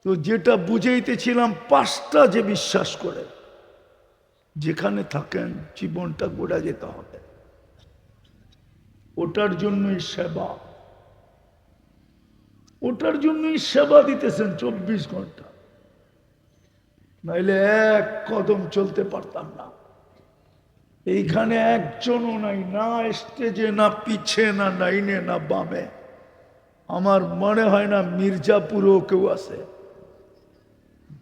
তো যেটা বুঝাইতেছিলাম, 5টা যে বিশ্বাস করে যেখানে থাকেন জীবনটা গোড়া যেতে হবে, ওটার জন্যই সেবা, ওটার জন্যই সেবা দিতেছেন 24 ঘন্টা, নাইলে এক কদম চলতে পারতাম না। এইখানে একজনও নাই, না স্টেজে, না পিছে, না লাইনে, না বামে। আমার মনে হয় না মির্জাপুরেও কেউ আছে।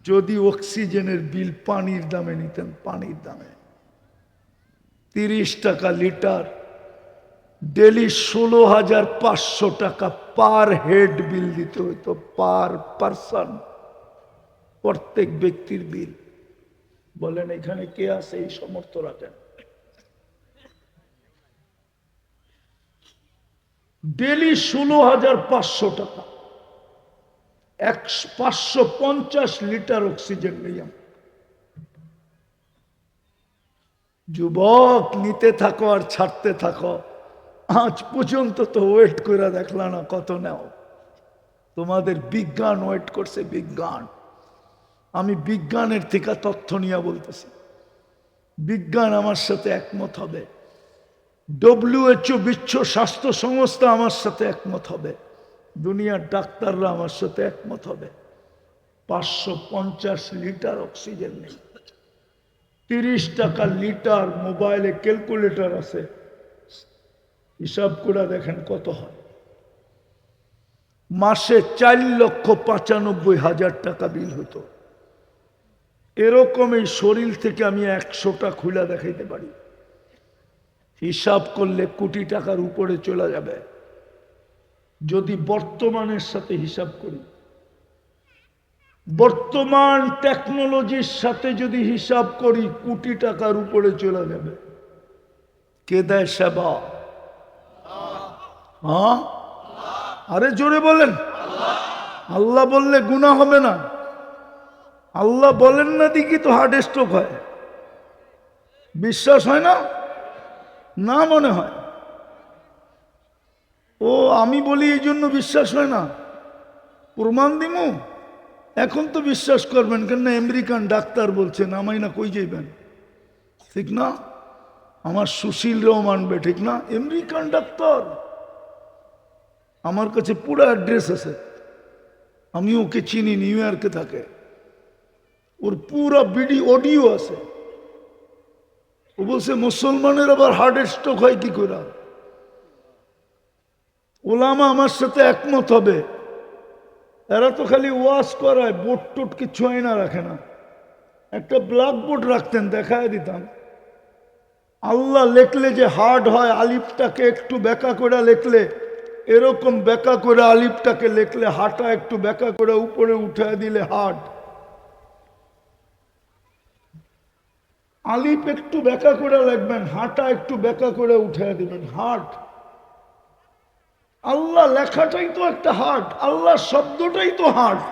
যদি অক্সিজেনের বিল পানির দামে নিতেন, পানির দামে 30 টাকা লিটার, ডেলি 16,500 টাকা পার হেড বিল দিতে হইতো, পার পারসন, প্রত্যেক ব্যক্তির বিল। বলেন এখানে কে আছে এই সমর্থ রাখেন? ডেলি 16,500 টাকা, 550 লিটার অক্সিজেন নিলাম। যুবক, নিতে থাকো আর ছাড়তে থাকো। আজ পর্যন্ত তো ওয়েট করে দেখলা না কত নেও। তোমাদের বিজ্ঞান ওয়েট করছে, বিজ্ঞান। আমি বিজ্ঞানের থেকে তথ্য নিয়ে বলতেছি, বিজ্ঞান আমার সাথে একমত হবে, WHO বিশ্ব স্বাস্থ্য সংস্থা আমার সাথে একমত হবে, দুনিয়ার ডাক্তাররা আমার সাথে একমত হবে। 550 লিটার অক্সিজেন নেই, 30 টাকা লিটার। মোবাইলে ক্যালকুলেটর আছে, হিসাব করে দেখেন কত হয়। মাসে 4,95,000 টাকা বিল হতো। এরকম এই শরীর থেকে আমি 100টা খুলে দেখাইতে পারি, হিসাব করলে কোটি টাকার উপরে চলে যাবে। যদি বর্তমানের সাথে হিসাব করি, বর্তমান টেকনোলজির সাথে যদি হিসাব করি, কোটি টাকার উপরে চলে যাবে। কে দেয় সেবা? হ্যাঁ, আরে জোরে বলেন। আল্লাহ বললে গুনাহ হবে না? আল্লাহ বলেন না দেখি তো হার্ট স্ট্রোক হয়। বিশ্বাস হয় না? না মনে হয়। ও আমি বলি এই জন্য বিশ্বাস হয় না? প্রমাণ দিমু? এখন তো বিশ্বাস করবেন কেন? আমেরিকান ডাক্তার বলছেন, আমায় না কই যাইবেন, ঠিক না? আমার সুশীলরাও মানবে, ঠিক না? আমেরিকান ডাক্তার, আমার কাছে পুরো অ্যাড্রেস আছে, আমি ওকে চিনি, নিউ ইয়র্কে থাকে, ওর পুরো অডিও আছে। ও বলছে মুসলমানের আবার হার্ট স্ট্রোক হয় কি করে? ওলামা আমার সাথে একমত হবে। এরা তো খালি ওয়াজ করায়, বোর্ড টোট কিছু আয়না রাখে না। একটা ব্ল্যাকবোর্ড রাখতেন, দেখায় দিতাম। আল্লাহ লেখলে যে হার্ড হয়, আলিফটাকে একটু বেঁকা করে লেখলে, এরকম বেঁকা করে আলিফটাকে লেখলে, হাঁটা একটু বেঁকা করে উপরে উঠায় দিলে হার্ট। আলিফ একটু বেঁকা করে লিখবেন, হাঁটা একটু বেঁকা করে উঠায় দিবেন, হার্ট। আল্লাহ লেখাটাই তো একটা হার্ট, আল্লাহ শব্দটাই তো হার্ট।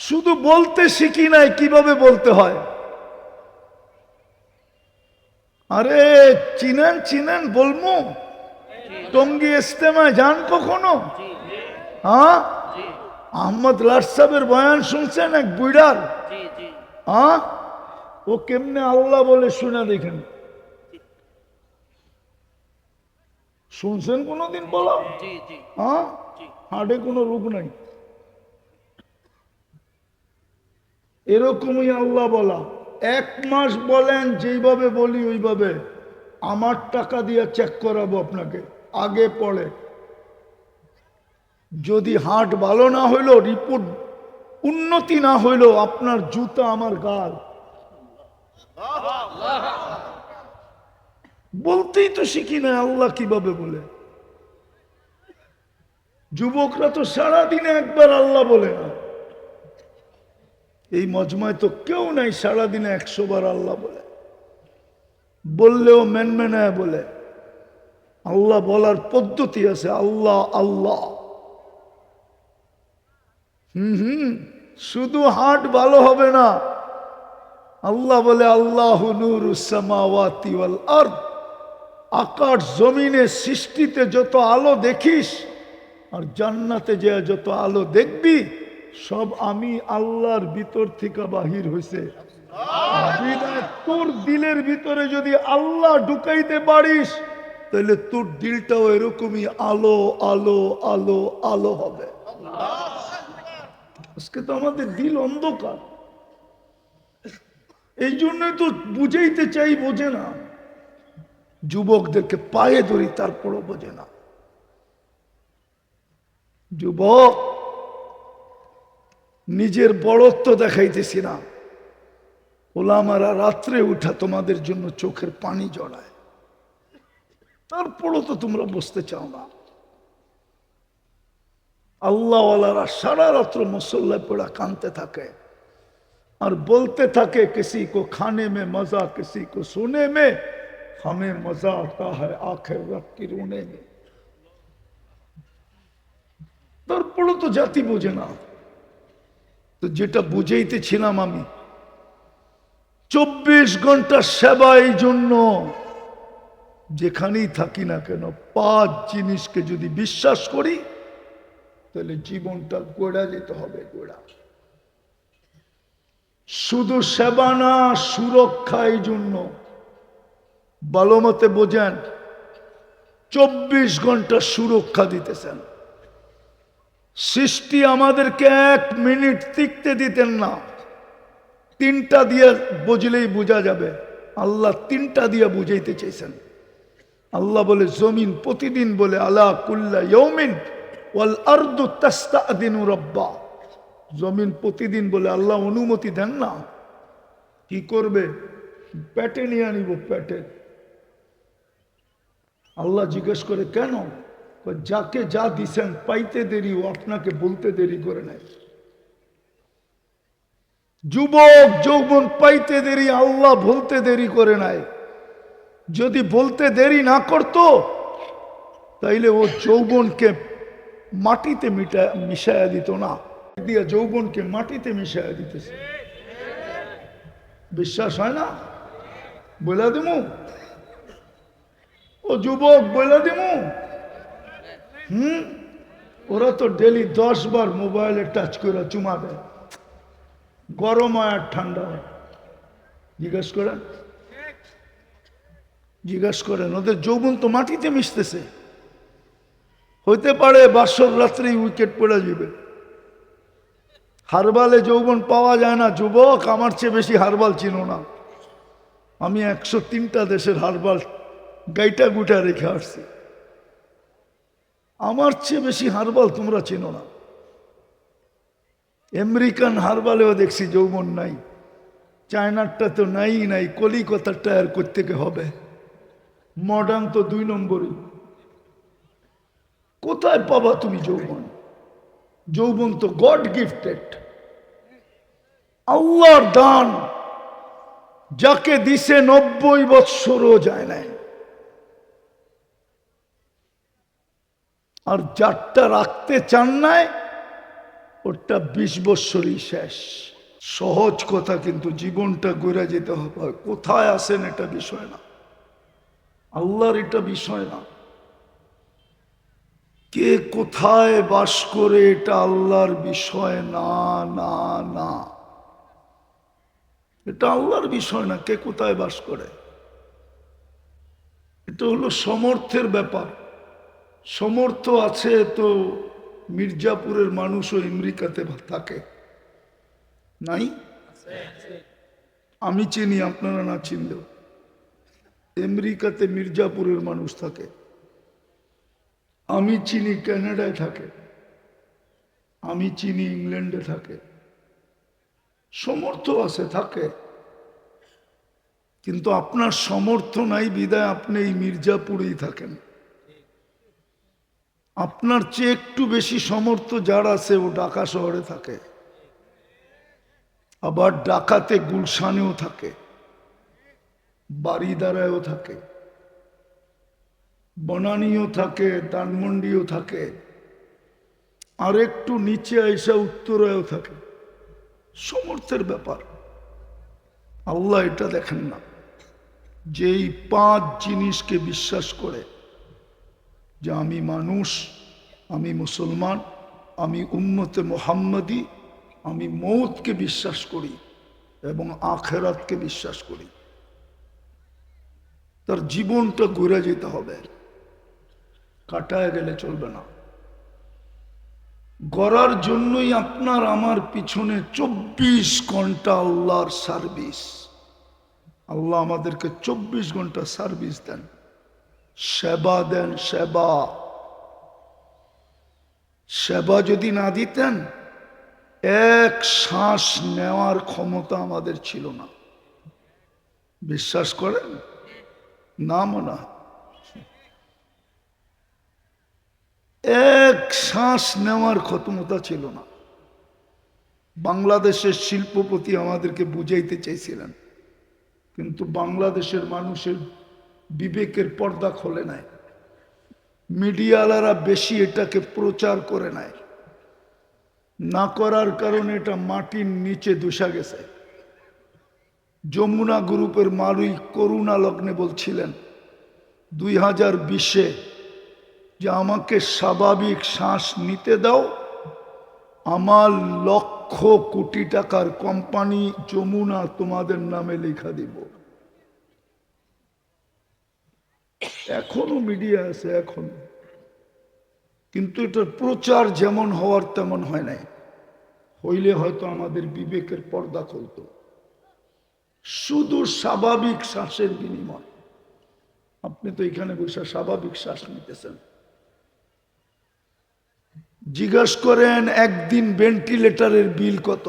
শুধু বলতে শিখি নাই কিভাবে বলতে হয়। আরে চিনেন চিনেন বলমু? টঙ্গী ইস্তেমায় যান কখনো? হ্যাঁ, আহমদ লাট সাহেবের বয়ান শুনছেন? এক বুড়ার, হ্যাঁ, ও কেমনে আল্লাহ বলে শুনে দেখেন। শুনছেন কোনোদিন বলা? হ্যাঁ, হার্টে কোনো রোগ নাই। এরকমই আল্লাহ বলা। 1 মাস বলেন, যেইভাবে বলি ওইভাবে। আমার টাকা দিয়ে চেক করাবো আপনাকে, আগে পড়ে। যদি হার্ট ভালো না হইলো, রিপোর্ট উন্নতি না হইলো, আপনার জুতা আমার গাল। বলতেই তো শিখি না আল্লাহ কিভাবে বলে। যুবকরা তো সারাদিনে একবার আল্লাহ বলে না। এই মজমায় তো কেউ নাই সারাদিনে 100 বার আল্লাহ বলে। বললেও মেনমেনায় বলে। আল্লাহ বলার পদ্ধতি আছে, আল্লাহ আল্লাহ। শুধু হার্ট ভালো হবে না। আল্লাহ বলে আল্লাহু নূরুস সামাওয়াতি ওয়াল আরদ, আকাশ জমিনে সৃষ্টিতে যত আলো দেখিস, আর জান্নাতে যে যত আলো দেখবি সব আমি আল্লাহর ভিতর থেকে বাহির হইছে। তোর দিলের ভিতরে যদি আল্লাহ ঢুকাইতে পারিস তাহলে তোর দিলটাও এরকমই আলো আলো আলো আলো হবে। আজকে তো আমাদের দিল অন্ধকার, এই জন্যই তো বুঝাইতে চাই, বোঝে না। যুবকদেরকে পায়ে ধরি তারপরও বোঝে না। যুবক, নিজের বড়ত্ব দেখাইতেছি না, ওলামারা রাত্রে উঠা তোমাদের জন্য চোখের পানি জড়ায়, তারপরও তো তোমরা বসতে চাও না। আল্লাহওয়ালারা সারা রাত্র মুসল্লায় পড়া কানতে থাকে আর বলতে থাকে, কিসি কো খানে মে মজা কিসি কো সোনে মে, हमें मजा आता है आखिरत की रोने में। তারপরে তো জাতি বোঝে না। তো যেটা বুঝাইতেছিলাম আমি, 24 ঘন্টা সেবা, এই জন্য যেখানেই থাকি না কেন 5 জিনিসকে যদি বিশ্বাস করি তাহলে জীবনটা গোড়া যেতে হবে। গোড়া শুধু সেবা না, সুরক্ষা। এই জন্য ভালো মতে বোঝেন, 24 ঘন্টা সুরক্ষা দিতেছেন। সৃষ্টি আমাদেরকে 1 মিনিট টিকতে দিতেন না। 3টা দিয়ে বুঝলেই বোঝা যাবে, আল্লাহ 3টা দিয়ে বুঝাইতে চাইছেন। আল্লাহ বলে জমিন প্রতিদিন বলে আলা কুল্লা ইয়াউমিন ওয়াল আরদু তাস্তাদিনু রাব্বা। জমিন প্রতিদিন বলে আল্লাহ অনুমতি দেন না। কি করবে? পেটে নিয়ে আনিব, পেটে। আল্লাহ জিজ্ঞেস করে কেন? যাকে যা দিছেন পাইতে দেরি, ও আপনাকে বলতে দেরি করে নেয়। যুবক যৌবন পাইতে দেরি, আল্লাহ বলতে দেরি করে নাই। যদি বলতে দেরি না করত তাইলে ও যৌবনকে মাটিতে মিশাইয়া দিত না, দিয়া যৌবনকে মাটিতে মিশাইয়া দিতেছে। বিশ্বাস হয় না? বলে দিমু, ও যুবক বলে দিমু। ওরা তো ডেলি 10 বার মোবাইলে টাচ করে চুমা দেয়, গরম হয় আর ঠান্ডা হয়। জিজ্ঞাসা করেন, জিজ্ঞাসা করেন, ওদের যৌবন তো মাটিতে মিশতেছে। হইতে পারে বাসর রাত্রেই উইকেট পড়ে যাবে। হারবালে যৌবন পাওয়া যায় না। যুবক, আমার চেয়ে বেশি হারবাল চিনো না। আমি 103টা দেশের হারবাল গাইটা গুটা রেখে আসছি। আমার চেয়ে বেশি হারবাল তোমরা চিনো না। আমেরিকান হারবালেও দেখছি যৌবন নাই, চায়নারটা তো নাই, কলিকাতারটা আর করতে হবে। মডার্ন তো 2 নম্বরই। কোথায় পাবা তুমি যৌবন? যৌবন তো গড গিফটেড, আল্লাহর দান। যাকে দিছে 90 বৎসরও যায় নাই, আর যারটা রাখতে চান নাই ওটা 20 বৎসরই শেষ। সহজ কথা, কিন্তু জীবনটা গড়ে যেতে হবে। কোথায় আসেন এটা বিষয় না, আল্লাহর এটা বিষয় না। কে কোথায় বাস করে এটা আল্লাহর বিষয় না, না, না। এটা আল্লাহর বিষয় না, কে কোথায় বাস করে। এটা হলো সমর্থের ব্যাপার। সমর্থ আছে তো মির্জাপুরের মানুষও আমেরিকাতে থাকে নাই? আমি চিনি, আপনারা না চিনলেও। আমেরিকাতে মির্জাপুরের মানুষ থাকে। আমি চিনি কানাডায় থাকে, আমি চিনি ইংল্যান্ডে থাকে। সমর্থ আছে, থাকে। কিন্তু আপনার সমর্থ নাই বিদায় আপনি এই মির্জাপুরেই থাকেন। আপনার চেয়ে একটু বেশি সমর্থ যার আছে ও ঢাকা শহরে থাকে, আবার ঢাকাতে গুলশানেও থাকে, বাড়িদারায়ও থাকে, বনানীও থাকে, ধানমন্ডিও থাকে, আর একটু নিচে আইসা উত্তরায়ও থাকে। সমর্থের ব্যাপার। আল্লাহ এটা দেখেন না। যেই 5 জিনিসকে বিশ্বাস করে যে আমি মানুষ, আমি মুসলমান, আমি উম্মতে মুহাম্মাদি, আমি মৌতকে বিশ্বাস করি এবং আখেরাতকে বিশ্বাস করি। তার জীবনটা ঘুরে যেতে হবে, কাটায় গেলে চলবে না। গড়ার জন্যই আপনার আমার পিছনে 24 ঘন্টা আল্লাহর সার্ভিস। আল্লাহ আমাদেরকে 24 ঘন্টা সার্ভিস দেন, সেবা দেন। সেবা সেবা যদি না দিতেন, এক শ্বাস নেওয়ার ক্ষমতা আমাদের ছিল না। বিশ্বাস করেন না? মনে হয় এক শ্বাস নেওয়ার ক্ষমতা ছিল না। বাংলাদেশের শিল্পপতি আমাদেরকে বুঝাইতে চাইছিলেন, কিন্তু বাংলাদেশের মানুষের বিবেকের পর্দা খোলে নাই। মিডিয়ালারা বেশি এটাকে প্রচার করে নাই, না করার কারণে এটা মাটির নিচে দূষা গেছে। যমুনা গ্রুপের মালিক করুণা লগ্নে বলছিলেন 2020-এ যে আমাকে স্বাভাবিক শ্বাস নিতে দাও, আমার লক্ষ কোটি টাকার কোম্পানি যমুনা তোমাদের নামে লেখা দিব। এখনো মিডিয়া আছে এখন, কিন্তু এটার প্রচার যেমন হওয়ার তেমন হয় নাই। হইলে হয়তো আমাদের বিবেকের পর্দা খুলতো। শুধু স্বাভাবিক শ্বাসের বিনিময়। আপনি তো এখানে বসে স্বাভাবিক শ্বাস নিতেছেন। জিজ্ঞাসা করেন একদিন ভেন্টিলেটরের বিল কত?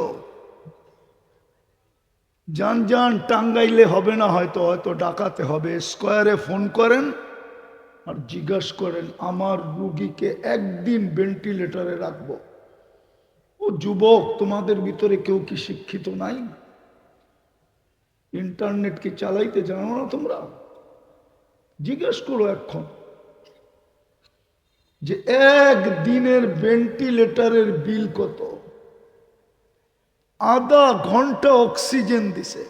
যান যান, টাঙ্গাইলে হবে না, হয়তো হয়তো ডাকাতে হবে। স্কয়ারে ফোন করেন আর জিজ্ঞাসা করেন আমার রুগীকে একদিন ভেন্টিলেটরে রাখবো। ও যুবক, তোমাদের ভিতরে কেউ কি শিক্ষিত নাই? ইন্টারনেট কি চালাইতে জানো না তোমরা? জিজ্ঞেস করো এখন যে একদিনের ভেন্টিলেটরের বিল কত? আধা ঘন্টা অক্সিজেন দিছে।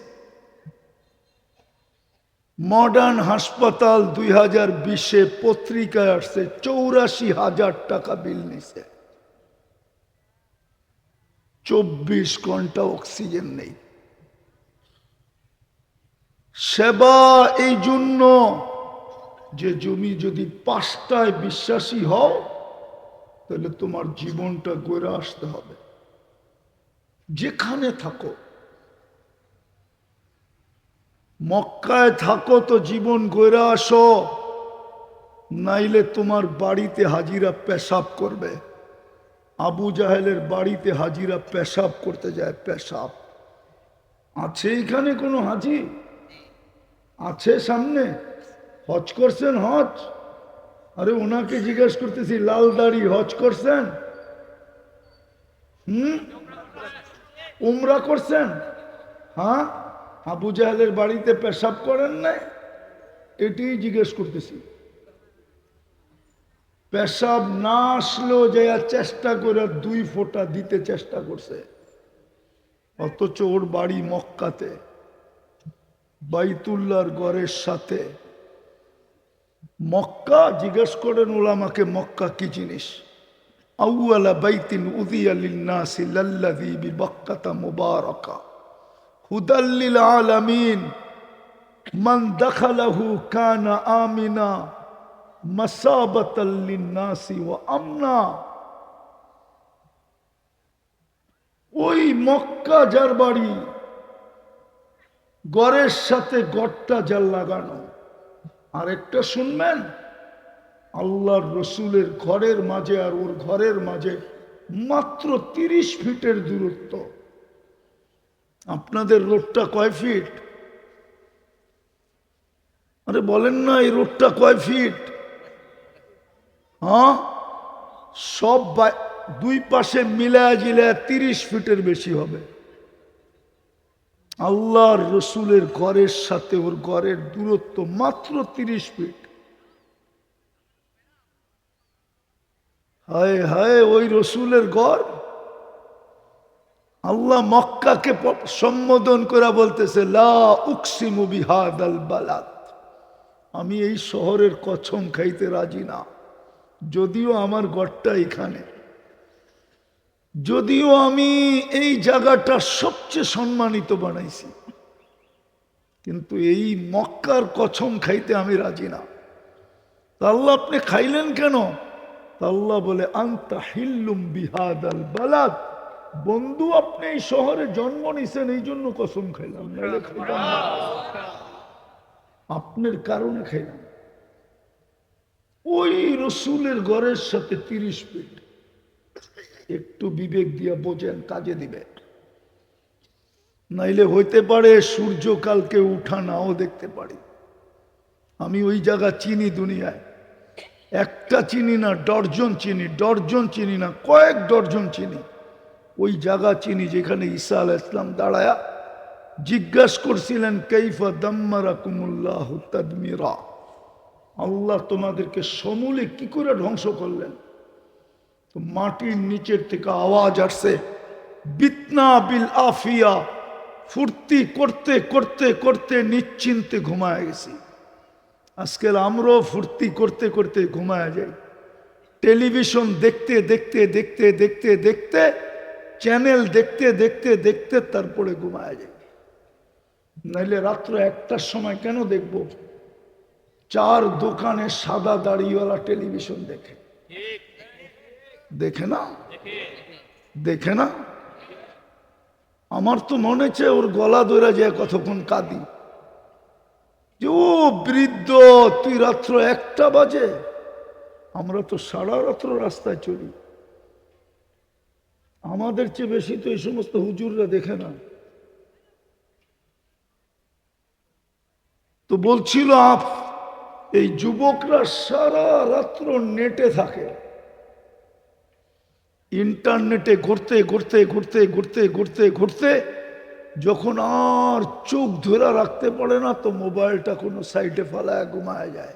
মডার্ন হাসপাতাল 2020-এ পত্রিকায় আসছে 84,000 টাকা বিল নিছে। 24 ঘন্টা অক্সিজেন নেই। সেবা এই জন্য যে তুমি যদি 5টায় বিশ্বাসী হও, তাহলে তোমার জীবনটা গড়ে আসতে হবে। যেখানে থাকো, মক্কায় থাকো তো জীবন গড়ে আসো, নাইলে তোমার বাড়িতে হাজিরা পেশাব করবে। আবু জাহেলের বাড়িতে হাজিরা পেশাব করতে যায়। পেশাব আছে এখানে কোনো হাজি আছে সামনে? হজ করছেন? হজ? আরে ওনাকে জিজ্ঞেস করতেছি, লাল দাড়ি, হজ করছেন? উমরা করছেন? হ্যাঁ, আবু জাহেলের বাড়িতে পেশাব করেন নাই? এটাই জিজ্ঞেস করতেছি। পেশাব না আসলেও যে চেষ্টা করে 2 ফোঁটা দিতে চেষ্টা করছে, অথচ ওর বাড়ি মক্কাতে, বাইতুল্লাহর ঘরের সাথে। মক্কা, জিজ্ঞেস করেন ওলামাকে মক্কা কি জিনিস? আউয়ালা বাইতিন উযিয়া লিন-নাসি লাল্লাযী বিবাক্কাতা মুবারাকা হুদাল লিল আলামিন মান দাখালাহু কানা আমিনা মাসাবাতাল লিন-নাসি ওয়া আমনা। ওই মক্কা যার বাড়ি, ঘরের সাথে গড়টা যার লাগানো। আরেকটা শুনবেন, আল্লাহর রসুলের ঘরের মাঝে আর ওর ঘরের মাঝে মাত্র 30 ফিটের দূরত্ব। আপনাদের রোডটা কয় ফিট? আরে বলেন না, এই রোডটা কয় ফিট? হ্যাঁ, সব 2 পাশে মিলায় জিলায় 30 ফিটের বেশি হবে। আল্লাহর রসুলের ঘরের সাথে ওর ঘরের দূরত্ব মাত্র 30 ফিট। হায় হায়, ওই রসুলের ঘর। আল্লাহ মক্কাকে সম্বোধন করে বলতেছে, লা উকসিমু বিহাদাল বালাদ, আমি এই শহরের কসম খাইতে রাজি না। যদিও আমার ঘরটা এখানে, যদিও আমি এই জায়গাটা সবচেয়ে সম্মানিত বানাইছি, কিন্তু এই মক্কার কসম খাইতে আমি রাজি না। তা আল্লাহ আপনি খাইলেন কেন? তা আল্লাহ বলে আনতা হিল্লুম বিহাদাল বালাদ, বন্ধু আপনি এই শহরে জন্ম নিছেন এই জন্য কসম খাইলাম, নাহলে খাইলাম না। আপনার কারণে খাইলাম। ওই রসুলের ঘরের সাথে 30 ফিট, একটু বিবেক দিয়া বোঝেন, কাজে দিবে। নাইলে হইতে পারে সূর্য কালকে উঠা নাও দেখতে পারি। আমি ওই জায়গা চিনি, দুনিয়ায় একটা চিনি না, ডর্জন চিনি, ডর্জন চিনি না, কয়েক ডর্জন চিনি। ওই জায়গা চিনি যেখানে ঈসা আলাইহিস সালাম দাঁড়ায়া জিজ্ঞাসা করছিলেন কাইফা দাম্মারাকুমুল্লাহু তাদমিরা, আল্লাহ তোমাদেরকে সমূলে কি করে ধ্বংস করলেন? তো মাটির নিচের থেকে আওয়াজ আসছে, বিতনা বিল আফিয়া, ফুর্তি করতে করতে করতে নিশ্চিন্তে ঘুমায় গেছি। আজকাল আমরাও ফুর্তি করতে করতে ঘুমায় যাই, টেলিভিশন দেখতে দেখতে দেখতে দেখতে দেখতে, চ্যানেল দেখতে দেখতে দেখতে তারপরে ঘুমায় যাই। নাইলে রাত্র 1টার সময় কেন দেখব? 4 দোকানে সাদা দাড়িওয়ালা টেলিভিশন দেখে, দেখে না? দেখে না? আমার তো মনে চায় ওর গলা ধরে যায় কতক্ষণ কাঁদি, যে ও বৃদ্ধ, তুই রাত্র 1টা বাজে, আমরা তো সারা রাত্র রাস্তায় চলি। আমাদের চেয়ে বেশি তো এই সমস্ত হুজুররা দেখে না। তো বলছিল এই যুবকরা সারা রাত্র নেটে থাকে, ইন্টারনেটে ঘুরতে ঘুরতে ঘুরতে ঘুরতে ঘুরতে ঘুরতে যখন আর চোখ ধরে রাখতে পারে না, তো মোবাইলটা কোনো সাইডে ফেলায় ঘুমায় যায়,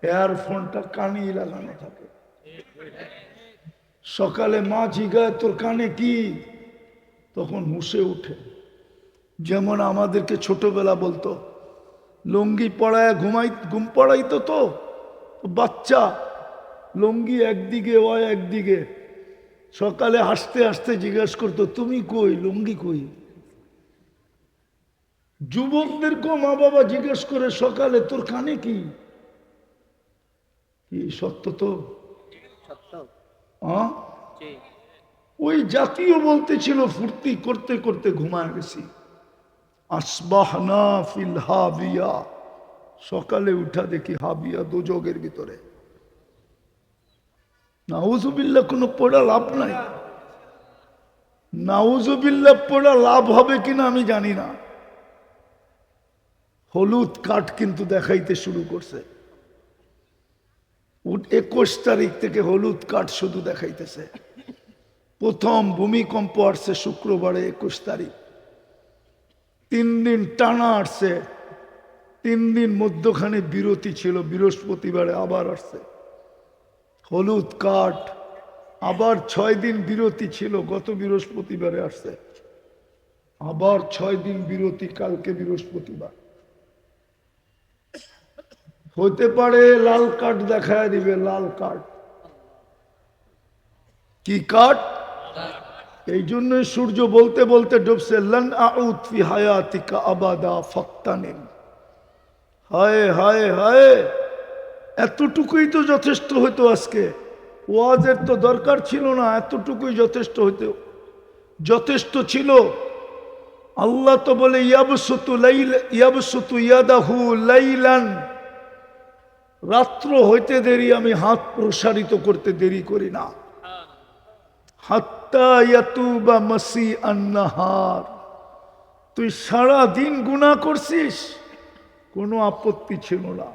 এয়ারফোনটা কানেই লাগানো থাকে। সকালে মা জিগায় তোর কানে কি, তখন হুঁশে উঠে। যেমন আমাদেরকে ছোটবেলা বলতো লুঙ্গি পড়ায় ঘুম পড়াইতো, তো বাচ্চা লুঙ্গি একদিকে ও একদিকে, সকালে হাসতে হাসতে জিজ্ঞাসা করতো তুমি কই, লুঙ্গি কই? যুবকদেরকেও মা বাবা জিজ্ঞেস করে সকালে তোর কানে কি? সত্য তো? ওই জাতীয় বলতেছিল ফুর্তি করতে করতে ঘুমায় গেছি। আসবাহনা ফিল হাবিয়া, সকালে উঠা দেখি হাবিয়া, দোজগের ভিতরে। নাউজুবিল্লাহ, কোনো পড়া লাভ নাই। নাউজুবিল্লাহ পড়া লাভ হবে কিনা আমি জানি না। হলুদ কাঠ কিন্তু দেখাইতে শুরু করছে, 21 তারিখ থেকে হলুদ কাঠ শুধু দেখাইতেছে। প্রথম ভূমিকম্প আসছে শুক্রবারে 21 তারিখ, 3 দিন টানা আসছে, 3 দিন মধ্যখানে বিরতি ছিল, বৃহস্পতিবারে আবার আসছে হলুদ কাঠ। আবার 6 দিন বিরতি ছিল, গত বৃহস্পতিবারে আসছে। আবার 6 দিন বিরতি, কালকে বৃহস্পতিবার। হতে পারে লাল কাঠ দেখায় দিবে, লাল কাঠ। কি কাঠ? এই জন্য সূর্য বলতে বলতে ডুবছে, লান আউদ ফি হায়াতিকা আবাদা ফাক্তানিন। হায় হায় হায়, এতটুকুই তো যথেষ্ট হইতো। আজকে ওয়াজের তো দরকার ছিল না, এতটুকুই যথেষ্ট হইতো, যথেষ্ট ছিল। আল্লাহ তো বলে ইয়াবসুতু ইয়াদাহু লাইলান, রাত্র হইতে দেরি আমি হাত প্রসারিত করতে দেরি করি না। হাত্তা ইয়াতুবা মাসি আন-নাহার, তুই সারা দিন গুনাহ করছিস, কোনো আপত্তি ছিল না।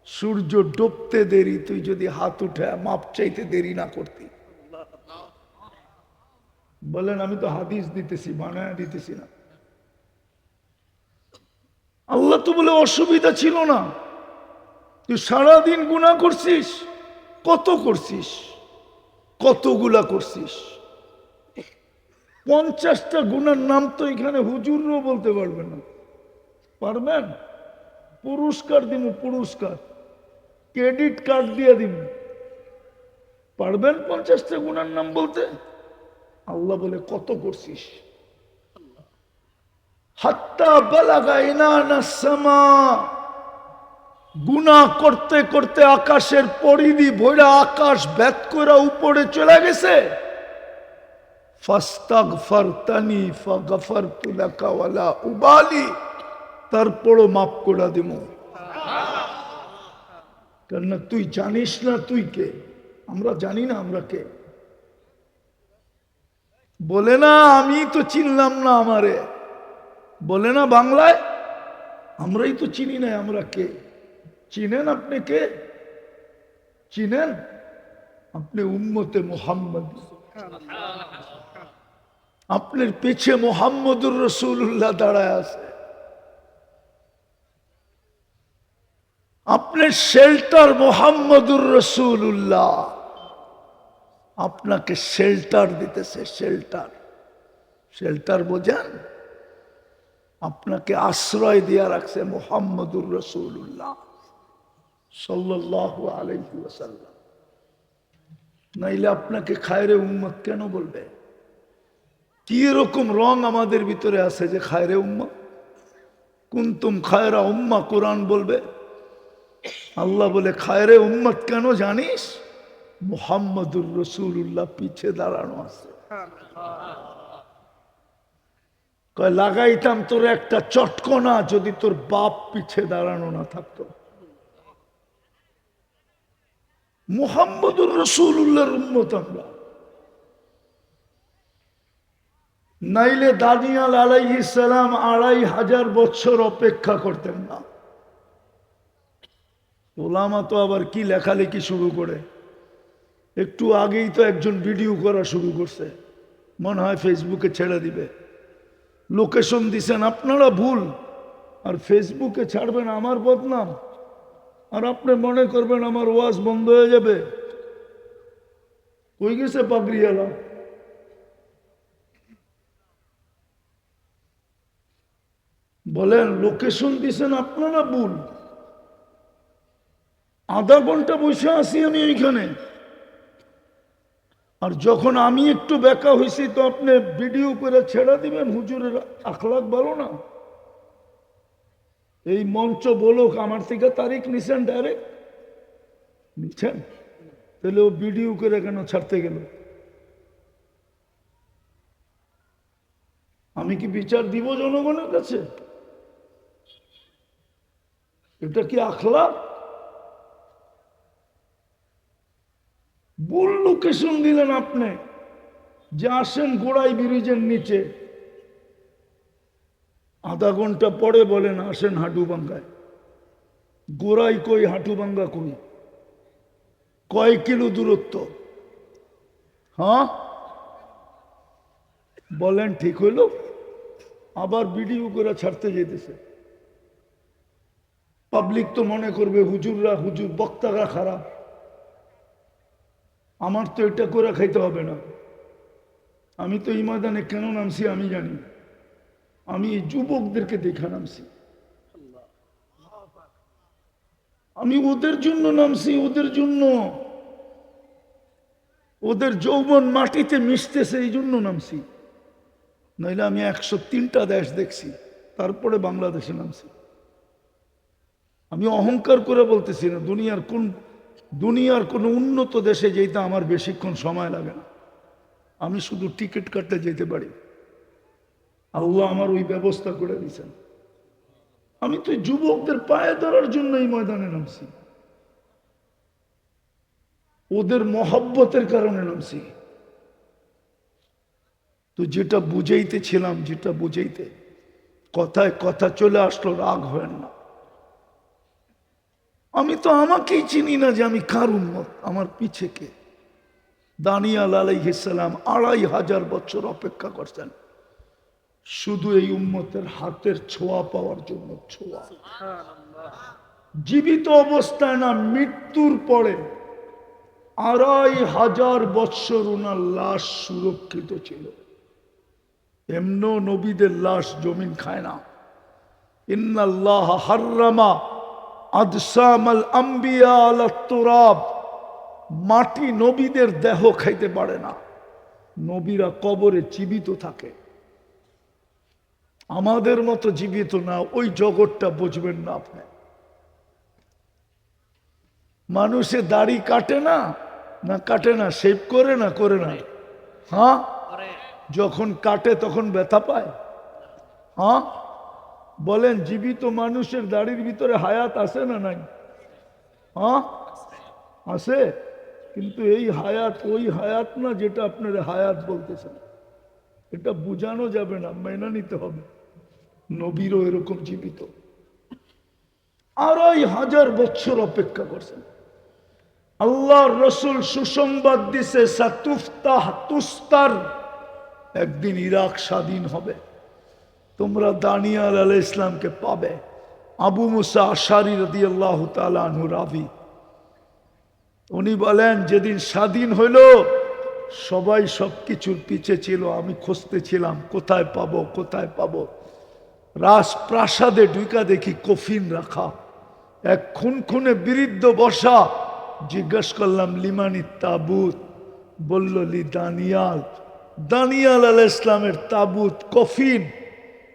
সূর্য ডুবতে দেরি, তুই যদি হাত উঠে মাপ চাইতে দেরি না করতি। বলেন আমি তো হাদিস দিতেছি, বানায় দিতেছি না। আল্লাহ তো বলে অসুবিধা ছিল না। তুই সারাদিন গুনাহ করছিস, কত করছিস, কতগুলা করছিস। 50টা গুনার নাম তো এখানে হুজুরও বলতে পারবে না। পারবেন? পুরস্কার দিব, পুরস্কার ক্রেডিট কার্ড দিয়ে দিব। পারবেন 50টা গুনার নাম বলতে? আল্লাহ বলে কত করছিস? হাত্তা বালাগা ইনানাস সামা, গুনাহ করতে করতে আকাশের পরিধি ভইরা আকাশ ভেদ করে উপরে চলে গেছে। ফাস্তাগফারতানি ফাগফারতু লাকা ওয়ালা উবালি, তারপরও মাফ করে দিব। কেন তুই জানিস না তুই কে? আমরা জানি না আমরা কে? বলে না আমি তো চিনলাম না আমারে, বলে না বাংলায় আমরাই তো চিনি না আমরা কে। চিনেন আপনি কে? চিনেন? আপনি উম্মতে মুহাম্মদ, আপনার পিছে মুহাম্মদুর রাসূলুল্লাহ দাঁড়ায় আছে। আপনার শেল্টার মুহাম্মদুর রাসূলুল্লাহ, আপনাকে শেল্টার দিতেছে। শেল্টার, শেল্টার বোঝেন? আপনাকে আশ্রয় দিয়া রাখছে মুহাম্মদুর রাসূলুল্লাহ সাল্লাল্লাহু আলাইহি ওয়াসাল্লাম। নাইলে আপনাকে খায়রে উম্মত কেন বলবে? কি এরকম রং আমাদের ভিতরে আছে যে খায়রে উম্মত? কুনতুম খায়রা উম্মাহ কোরআন বলবে। আল্লাহ বলে খায়রে উম্মত কেন জানিস? মুহাম্মদুর রাসূলুল্লাহ পিছে দাঁড়ানো আছে। কয় লাগাইতাম তোর একটা চটকনা যদি তোর বাপ পিছে দাঁড়ানো না থাকতো। মুহাম্মদুর রাসূলুল্লাহর উম্মত আমরা। নাইলে দানিয়াল আলাইহিস সালাম 2500 বছর অপেক্ষা করতেন না। ওলামা তো আবার কি লেখালেখি শুরু করে। একটু আগেই তো একজন ভিডিও করা শুরু করছে, মনে হয় ফেসবুকে ছেড়ে দিবে। লোকেশন দিছেন আপনারা ভুল, আর ফেসবুকে ছাড়বেন আমার বদনাম, আর আপনি মনে করবেন আমার ওয়াজ বন্ধ হয়ে যাবে। কই গেছে পাগড়িওয়ালা? বলেন লোকেশন দিছেন আপনারা ভুল। আধা ঘন্টা বসে আছি আমি এইখানে, আর যখন আমি একটু বেকা হয়েছি তো আপনি ভিডিও করে ছেড়ে দিবেন। হুজুরের আখলাক ভালো না? এই মঞ্চ বলুক আমার থেকে তারিখ নিছেন, ডাইরেক্ট নিছেন, তাহলে ও ভিডিও করে কেন ছাড়তে গেল? আমি কি বিচার দিব জনগণের কাছে? এটা কি আখলাক? ভুল লোকেশন দিলেন আপনি, যে আসেন গোড়াই ব্রিজের নিচে। আধা ঘন্টা পরে বলেন আসেন হাটুভাঙ্গায়। গোড়াই কই, হাটুভাঙ্গা কই? কয় কিলো দূরত্ব? হ্যাঁ বলেন ঠিক হইল? আবার ভিডিও করে ছাড়তে যেতেছে। পাবলিক তো মনে করবে হুজুররা, হুজুর বক্তারা খারাপ। আমার তো এটা করে খাইতে হবে না। আমি তো এই ময়দানে কেন নামছি আমি জানি। আমি এই যুবকদেরকে দেখা নামছি। আমি ওদের জন্য নামছি, ওদের জন্য। ওদের যৌবন মাটিতে মিশতেছে এই জন্য নামছি। নইলে আমি 103টা দেশ দেখছি, তারপরে বাংলাদেশে নামছি। আমি অহংকার করে বলতেছি না। দুনিয়ার কোন উন্নত দেশে যেতে আমার বেশিক্ষণ সময় লাগে না। আমি শুধু টিকিট কাটতে যেতে পারি। আল্লাহ আমার ওই ব্যবস্থা করে দিয়েছেন। আমি তো যুবকদের পায়ে ধরার জন্য এই ময়দানে নামছি, ওদের মহব্বতের কারণে নামছি। তো যেটা বুঝাইতেছিলাম, যেটা বুঝাইতে, কথায় কথা চলে আসলো, রাগ হয় না। আমি তো আমাকেই চিনি না যে আমি কার উম্মত, আমার পিছে কে। দানিয়াল আলাইহিস সালাম 2500 বছর অপেক্ষা করছেন শুধু এই উম্মতের হাতের ছোঁয়া পাওয়ার জন্য। ছোঁয়া, জীবিত অবস্থায় না, মৃত্যুর পরে 2500 বছর ওনার লাশ সুরক্ষিত ছিল। এমন নবীদের লাশ জমিন খায় না। ইন্নাল্লাহ হাররামা আদসামাল আম্বিয়া আলা তুরাব, মাটি নবীদের দেহ খাইতে পারে না, নবীরা কবরে জীবিত থাকে, আমাদের মতো জীবিত না। ওই জগৎটা বুঝবেন না আপনি। মানুষে দাড়ি কাটে না, না কাটে না, শেভ করে না, করে না? হ্যাঁ, যখন কাটে তখন ব্যথা পায়। হ্যাঁ বলেন, জীবিত মানুষের দাড়ির ভিতরে হায়াত আছে না নাই? হ্যাঁ আছে, কিন্তু এই হায়াত ওই হায়াত না যেটা আপনারা হায়াত বলতেছেন। এটা বুঝানো যাবে না, মেনে নিতে হবে। নবীরও এরকম জীবিত, ২৫০০ বছর অপেক্ষা করছেন। আল্লাহর রসুল সুসংবাদ দিছে, সাতুফতাহ তুস্তার, একদিন ইরাক স্বাধীন হবে, তোমরা দানিয়াল আলাইহিস ইসলামকে পাবে। আবু মুসা আশারী রাদিয়াল্লাহু তাআলা আনহু রাবী, উনি বলেন যেদিন স্বাধীন হইল সবাই সবকিছুর পিছে ছিল, আমি খুঁজতেছিলাম কোথায় পাবো কোথায় পাবো। রাজপ্রাসাদে ঢুকা দেখি কফিন রাখা, এক খুনখুনে বৃদ্ধ বসা। জিজ্ঞেস করলাম লিমানি তাবুত, বলল লি দানিয়াল, দানিয়াল আলাইহিস ইসলামের তাবুত, কফিন।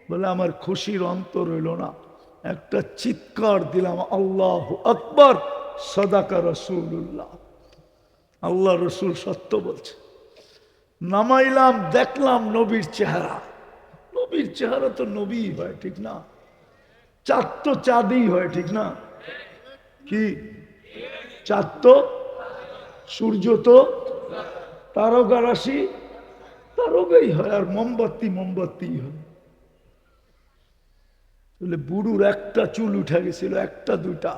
বলে আমার খুশির অন্তর হইল না, একটা চিৎকার দিলাম, আল্লাহু আকবার, সাদাকা রাসূলুল্লাহ, আল্লাহ রসুল সত্য বলছে। নামাইলাম, দেখলাম নবীর চেহারা। নবীর চেহারা তো নবী হয়, ঠিক না? চাঁদ তো চাঁদই হয়, ঠিক না? কি চাঁদ তো, সূর্য তো তারকা রাশি, তারকাই হয়, আর মোমবাতি মোমবাতি হয়। বুড়ুর একটা চুল উঠে গেছিল, একটা দুইটা।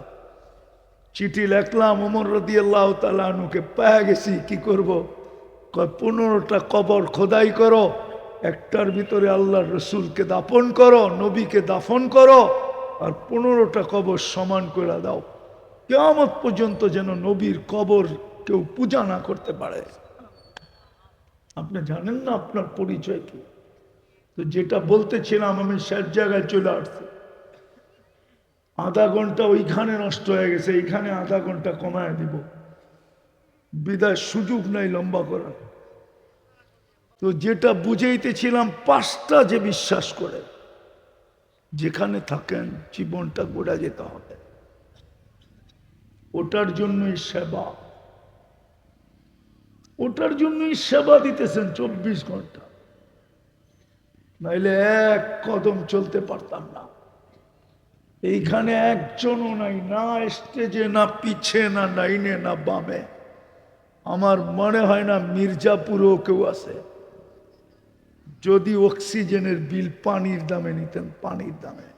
চিঠি লেখলাম, ওমর রাদিয়াল্লাহু তাআলা আনহুকে পেয়ে গেছি, কি করব? কয় 15টা কবর খোদাই করো, একটার ভিতরে আল্লাহর রসুলকে দাফন করো, নবীকে দাফন করো, আর 15টা কবর সমান করে দাও, কিয়ামত পর্যন্ত যেন নবীর কবর কেউ পূজা না করতে পারে। আপনি জানেন না আপনার পরিচয় কি? তো যেটা বলতেছিলাম আমি শেষ জায়গায় চলে আসছি। আধা ঘন্টা ওইখানে নষ্ট হয়ে গেছে, এইখানে আধা ঘন্টা কমায় দিব, বিদায় সুযোগ নাই লম্বা করার। তো যেটা বুঝাইতেছিলাম, 5টা যে বিশ্বাস করে যেখানে থাকেন জীবনটা গোড়া যেতে হবে, ওটার জন্যই সেবা, ওটার জন্যই সেবা দিতেছেন 24 ঘন্টা, নাইলে এক কদম চলতে পারতাম না। এইখানে একজনও নাই, না স্টেজে, না পিছে, না ডাইনে, না বামে। আমার মনে হয় না মির্জাপুরেও কেউ আছে। যদি অক্সিজেনের বিল পানির দামে নিতেন, পানির দামে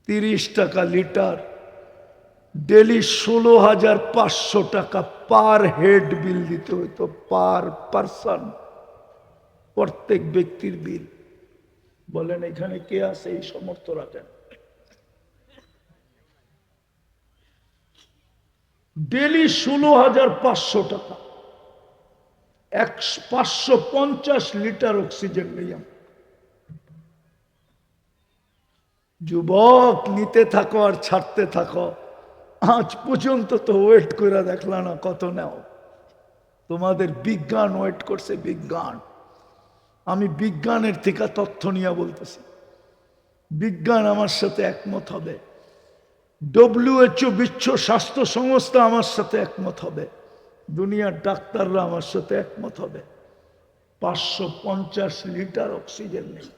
30 টাকা লিটার, ডেলি 16,500 টাকা পার হেড বিল দিতে হইতো, পার পারসন, প্রত্যেক ব্যক্তির বিল। বলেন এখানে কে আছে এই সমর্থ রাখেন? ডেলি 16,500 টাকা, 550 লিটার অক্সিজেন নিলাম। যুবক, নিতে থাকো আর ছাড়তে থাকো। আজ পর্যন্ত তো ওয়েট করে দেখলা না কত নাও। তোমাদের বিজ্ঞান ওয়েট করছে, বিজ্ঞান। আমি বিজ্ঞানের থেকে তথ্য নিয়ে বলতেছি, বিজ্ঞান আমার সাথে একমত হবে, WHO বিশ্ব স্বাস্থ্য সংস্থা আমার সাথে একমত হবে, দুনিয়ার ডাক্তাররা আমার সাথে একমত হবে। 550 লিটার অক্সিজেন নেই,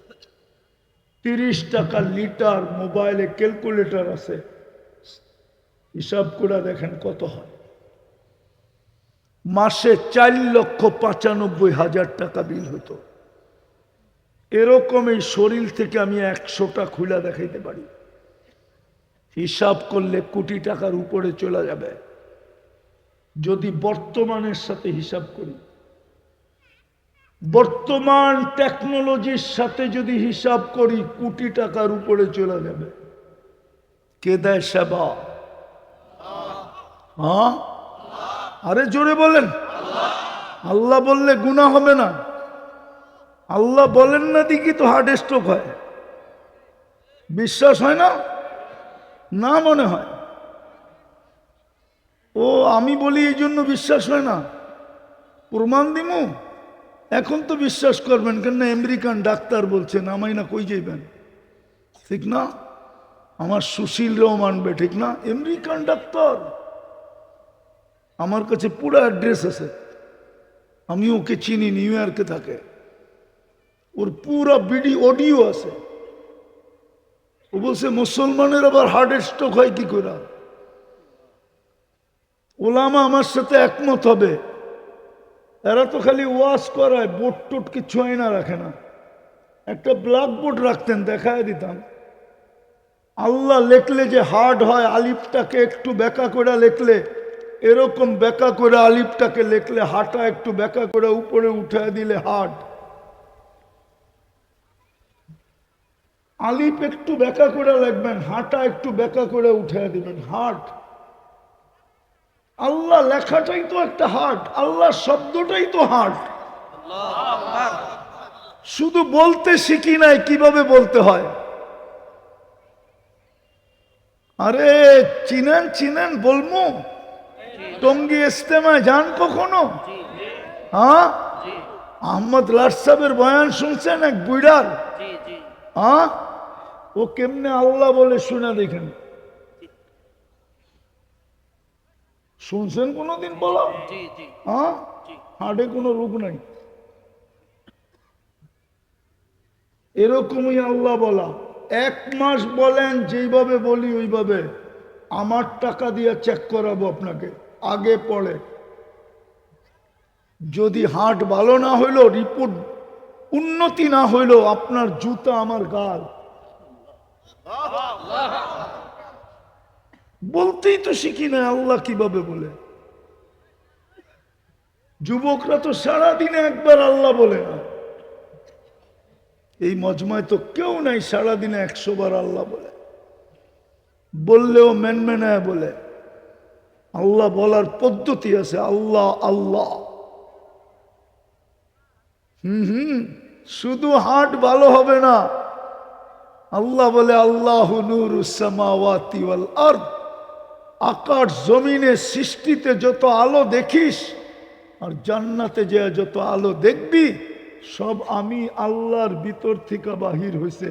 30 টাকা লিটার। মোবাইলে ক্যালকুলেটর আছে, হিসাব করে দেখেন কত হয়। মাসে 4,95,000 টাকা বিল হতো। এরকম এই শরীর থেকে আমি 100টা খুলে দেখাইতে পারি, হিসাব করলে কোটি টাকার উপরে চলে যাবে। যদি বর্তমানের সাথে হিসাব করি, বর্তমান টেকনোলজির সাথে যদি হিসাব করি, কোটি টাকার উপরে চলে যাবে। কে দেয় সেবা? হ্যাঁ, আরে জোরে বলেন। আল্লাহ বললে গুনাহ হবে না? আল্লাহ বলেন না দেখি তো হার্ট স্ট্রোক হয়। বিশ্বাস হয় না? না মনে হয়। ও আমি বলি এই জন্য বিশ্বাস হয় না, প্রমাণ দিমু। এখন তো বিশ্বাস করবেন কেন, আমেরিকান ডাক্তার বলছেন, আমায় না কই যাইবেন, ঠিক না? আমার সুশীলরাও মানবে, ঠিক না? আমেরিকান ডাক্তার, আমার কাছে পুরো অ্যাড্রেস আছে, আমি ওকে চিনি, নিউ ইয়র্কে থাকে, ওর পুরো অডিও আছে। ও বলছে মুসলমানের আবার হার্ট স্ট্রোক হয় কি করে? ওলামা আমার সাথে একমত হবে। এরা তো খালি ওয়াজ করায়, বোর্ড টোট কিছু আয়না রাখে না। একটা ব্ল্যাক বোর্ড রাখতেন, দেখায় দিতাম। আল্লাহ লেখলে যে হার্ড হয়, আলিফটাকে একটু বেঁকা করে লেখলে, এরকম বেঁকা করে আলিফটাকে লেখলে, হাঁটা একটু বেঁকা করে উপরে উঠায় দিলে হার্ড। আলিফ একটু বেঁকা করে লিখবেন, হাঁটা একটু বেঁকা করে উঠায় দিবেন, হার্ট। আল্লাহ লেখাটাই তো একটা হার্ট, আল্লাহ শব্দটাই তো হার্ট। শুধু বলতে শিখি নাই কিভাবে বলতে হয়। আরে চিনেন চিনেন বলবো, টঙ্গী ইস্তেমায় যান কখনো? হ্যাঁ, আহমদ লাট সাহেবের বয়ান শুনছেন এক বুড়ার? হ্যাঁ, ও কেমনে আল্লাহ বলে শুনে দেখেন, শুনছেন কোনদিন বলো? হ্যাঁ, হার্টে কোনো রোগ নাই, এরকমই আল্লাহ বলা। 1 মাস বলেন, যেইভাবে বলি ওইভাবে। আমার টাকা দিয়ে চেক করাবো আপনাকে, আগে পড়ে। যদি হার্ট ভালো না হইলো, রিপোর্ট উন্নতি না হইলো, আপনার জুতা আমার গাল। বলতেই তো শিখি না আল্লাহ কিভাবে বলে। যুবকরা তো সারাদিনে একবার আল্লাহ বলে না। এই মজমায় তো কেউ নাই সারাদিনে 100 বার আল্লাহ বলে, বললেও মেনমেনায় বলে। আল্লাহ বলার পদ্ধতি আছে, আল্লাহ আল্লাহ। শুধু হার্ট ভালো হবে না। আল্লাহ বলে আল্লাহু নূরুস সামাওয়াতি ওয়াল আরদ, আকাশ জমিনে সৃষ্টিতে যত আলো দেখিস আর জান্নাতে যে যত আলো দেখবি, সব আমি আল্লাহর ভিতর থেকে বাহির হয়েছে।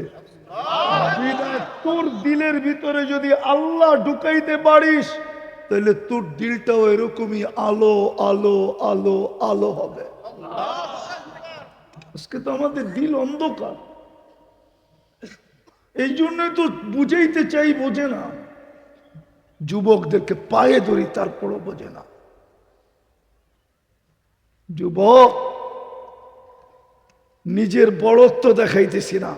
তোর দিলের ভিতরে যদি আল্লাহ ঢুকাইতে পারিস, তাহলে তোর দিলটাও এরকমই আলো আলো আলো আলো হবে। আজকে তো আমাদের দিল অন্ধকার, এই জন্যই তো বুঝাইতে চাই, বোঝে না। যুবকদেরকে পায়ে ধরি, তারপরও বোঝে না। যুবক, নিজের বড়ত্ব দেখাইতেছি না,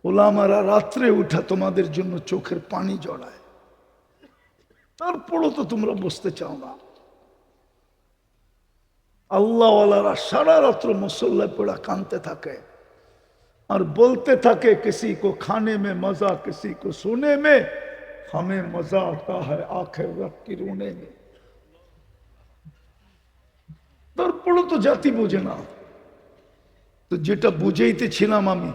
ওলামারা রাত্রে উঠা তোমাদের জন্য চোখের পানি জড়ায়, তারপরও তো তোমরা বুঝতে চাও না। আল্লাহওয়ালারা সারা রাত্র মুসল্লায় পড়া কানতে থাকে আর বলতে থাকে, কিসি কো খানে মে মজা, কিসি কো সোনে মে, हमें मजा आता है आखिरत की रोने में। তারপরও তো জাতি বোঝে না। তো যেটা বুঝাইতেছিলাম আমি,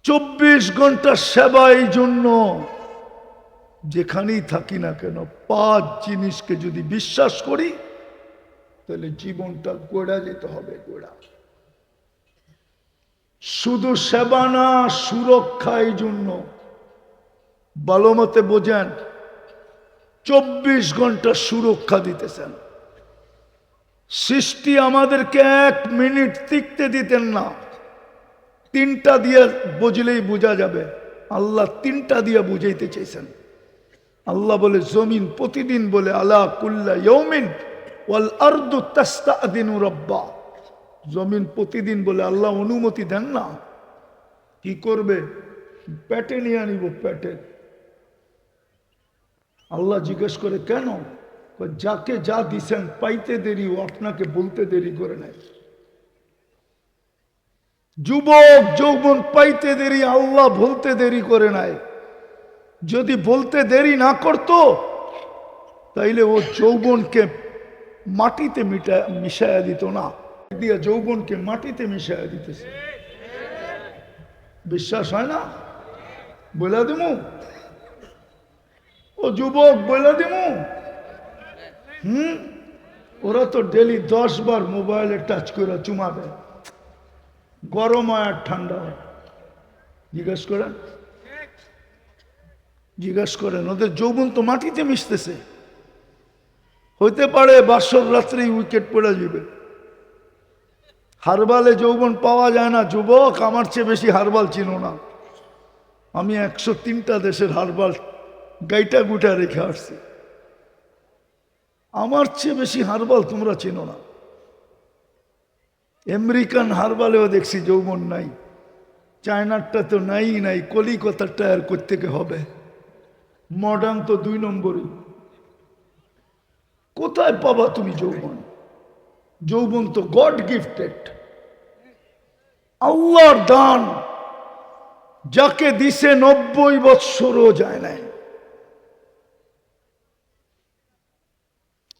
24 ঘন্টা সেবা, এই জন্য যেখানেই থাকি না কেন 5 জিনিসকে যদি বিশ্বাস করি, তাহলে জীবনটা গোড়া যেতে হবে, গোড়া। শুধু সেবা না, সুরক্ষা। এই জন্য ভালো মতে বোঝেন, 24 ঘন্টা সুরক্ষা দিতেছেন। সৃষ্টি আমাদেরকে 1 মিনিট টিকতে দিতেন না। 3টা দিয়ে বুঝলেই বোঝা যাবে, আল্লাহ 3টা দিয়ে বুঝাইতে চাইছেন। আল্লাহ বলে জমিন প্রতিদিন বলে, আলা কুল্লা ইয়াউমিন ওয়াল আরদু তাস্তাদিনু রাব্বা। জমিন প্রতিদিন বলে, আল্লাহ অনুমতি দেন না। কি করবে? পেটে নিয়ে আনিব, পেটে। আল্লাহ জিজ্ঞেস করে, কেন? যাকে যা দিছেন পাইতে দেরি, ও আপনাকে বলতে দেরি করে নাই। যুবক যৌবন পাইতে দেরি, আল্লাহ বলতে দেরি করে নাই। যদি বলতে দেরি না করত, তাইলে ও যৌবনকে মাটিতে মিশাইয়া দিত না, দিয়া যৌবনকে মাটিতে মিশাইয়া দিতেছে। বিশ্বাস হয় না? বলে দেবো, ও ও যুবক বলে দিমু, ওরা তো ডেলি 10 বার মোবাইলে টাচ করে চুমা দেয়, গরম হয় আর ঠান্ডা হয়। জিজ্ঞেস করেন, জিজ্ঞেস করেন, ওদের যৌবন তো মাটিতে মিশতেছে। হইতে পারে বাসর রাত্রেই উইকেট পড়ে যাবে। হারবালে যৌবন পাওয়া যায় না। যুবক, আমার চেয়ে বেশি হারবাল চিনো না। আমি 103টা দেশের হারবাল গাইটা গুটা রেখে আসছি। আমার চেয়ে বেশি হারবাল তোমরা চিনো না। আমেরিকান হারবালেও দেখছি যৌবন নাই, চায়নারটা তো নাই নাই, কলিকাতারটা আর করতে হবে। মডার্ন তো 2 নম্বরই। কোথায় পাবা তুমি যৌবন? যৌবন তো গড গিফটেড, আল্লাহর দান। যাকে দিছে 90 বৎসরও যায় নাই,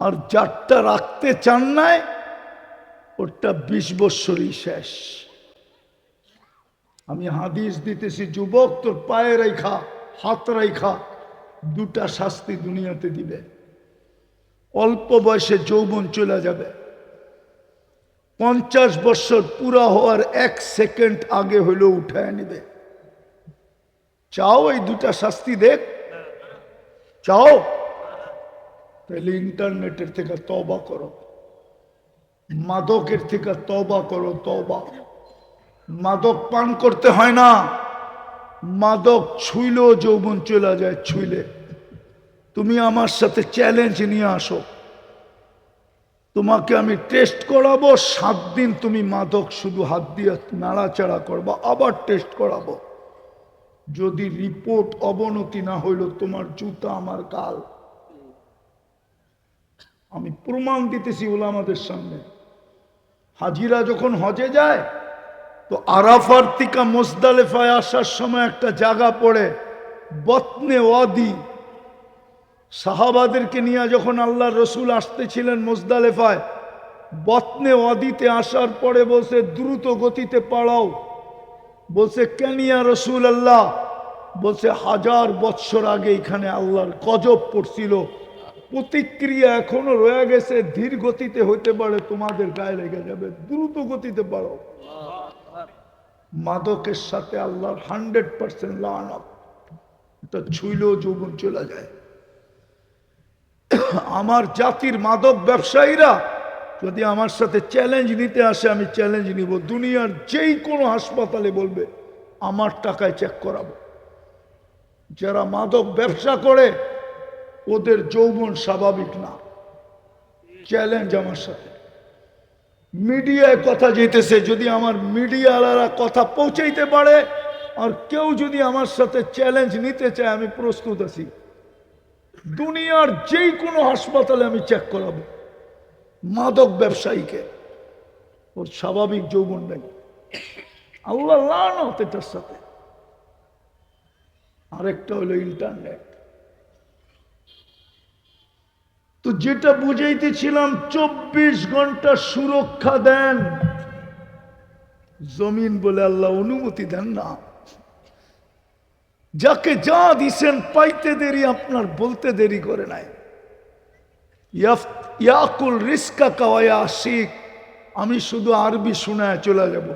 আর যারটা রাখতে চান নাই ওটা 20 বৎসরই শেষ। আমি হাদিস দিতেছি, যুবক তোর পায়ে রেখা হাত রেখা 2টা শাস্তি দুনিয়াতে দিবে। অল্প বয়সে যৌবন চলে যাবে, 50 বছর পুরা হওয়ার 1 সেকেন্ড আগে হইলেও উঠায় নিবে। চাও এই 2টা শাস্তি দেখ? চাও? তাহলে ইন্টারনেটের থেকে তওবা করো, মাদকের থেকে তওবা করো। তওবা। মাদক পান করতে হয় না, মাদক ছুইলেও যৌবন চলে যায়। ছুইলে তুমি আমার সাথে চ্যালেঞ্জ নিয়ে আসো, তোমাকে আমি টেস্ট করাবো। 7 দিন তুমি মাদক শুধু হাত দিয়ে নাড়াচাড়া করবা, আবার টেস্ট করাবো। যদি রিপোর্ট অবনতি না হইল, তোমার জুতা আমার গাল। আমি প্রমাণ দিতেছি ওলামাদের সামনে। হাজিরা যখন হজে যায় তো আরাফার থেকে মুজদালিফায় আসার সময় একটা জায়গা পড়ে বতনে ওয়াদি। সাহাবাদেরকে নিয়ে যখন আল্লাহ রসুল আসতেছিলেন মুজদালিফায়, বতনে ওয়াদিতে আসার পরে বলছে দ্রুত গতিতে পালাও। বলছে কেন ইয়া রসুল আল্লাহ? বলছে 1000 বৎসর আগে এখানে আল্লাহর গজব পড়ছিল, প্রতিক্রিয়া এখনো রয়ে গেছে, ধীর গতিতে হইতে পারে তোমাদের গায়ে লেগে যাবে, দ্রুত গতিতে পারো। মাদকের সাথে আল্লাহর 100% লানত। এটা ছুইলেও যৌবন চলে যায়। আমার জাতির মাদক ব্যবসায়ীরা যদি আমার সাথে চ্যালেঞ্জ নিতে আসে, আমি চ্যালেঞ্জ নিব। দুনিয়ার যেই কোনো হাসপাতালে বলবে আমার টাকায় চেক করাবো। যারা মাদক ব্যবসা করে ওদের যৌবন স্বাভাবিক না। চ্যালেঞ্জ আমার সাথে। মিডিয়ায় কথা যেতেছে, যদি আমার মিডিয়াওয়ালারা কথা পৌঁছাইতে পারে আর কেউ যদি আমার সাথে চ্যালেঞ্জ নিতে চায়, আমি প্রস্তুত আছি। দুনিয়ার যেই কোনো হাসপাতালে আমি চেক করাবো মাদক ব্যবসায়ীকে, ওর স্বাভাবিক যৌবন নেই। আল্লাহ লানত এটার সাথে। আরেকটা হলো ইন্টারনেট। তো যেটা বুঝাইতেছিলাম, 24 ঘন্টা সুরক্ষা দেন জমিন বলে আল্লাহ অনুমতি দেন না। যাকে যা দিছেন পাইতে দেরি আপনার, বলতে দেরি করে নাই। ইয়াকুল রিস্কা কাওয়া আশিক। আমি শুধু আরবি শোনায় চলে যাব।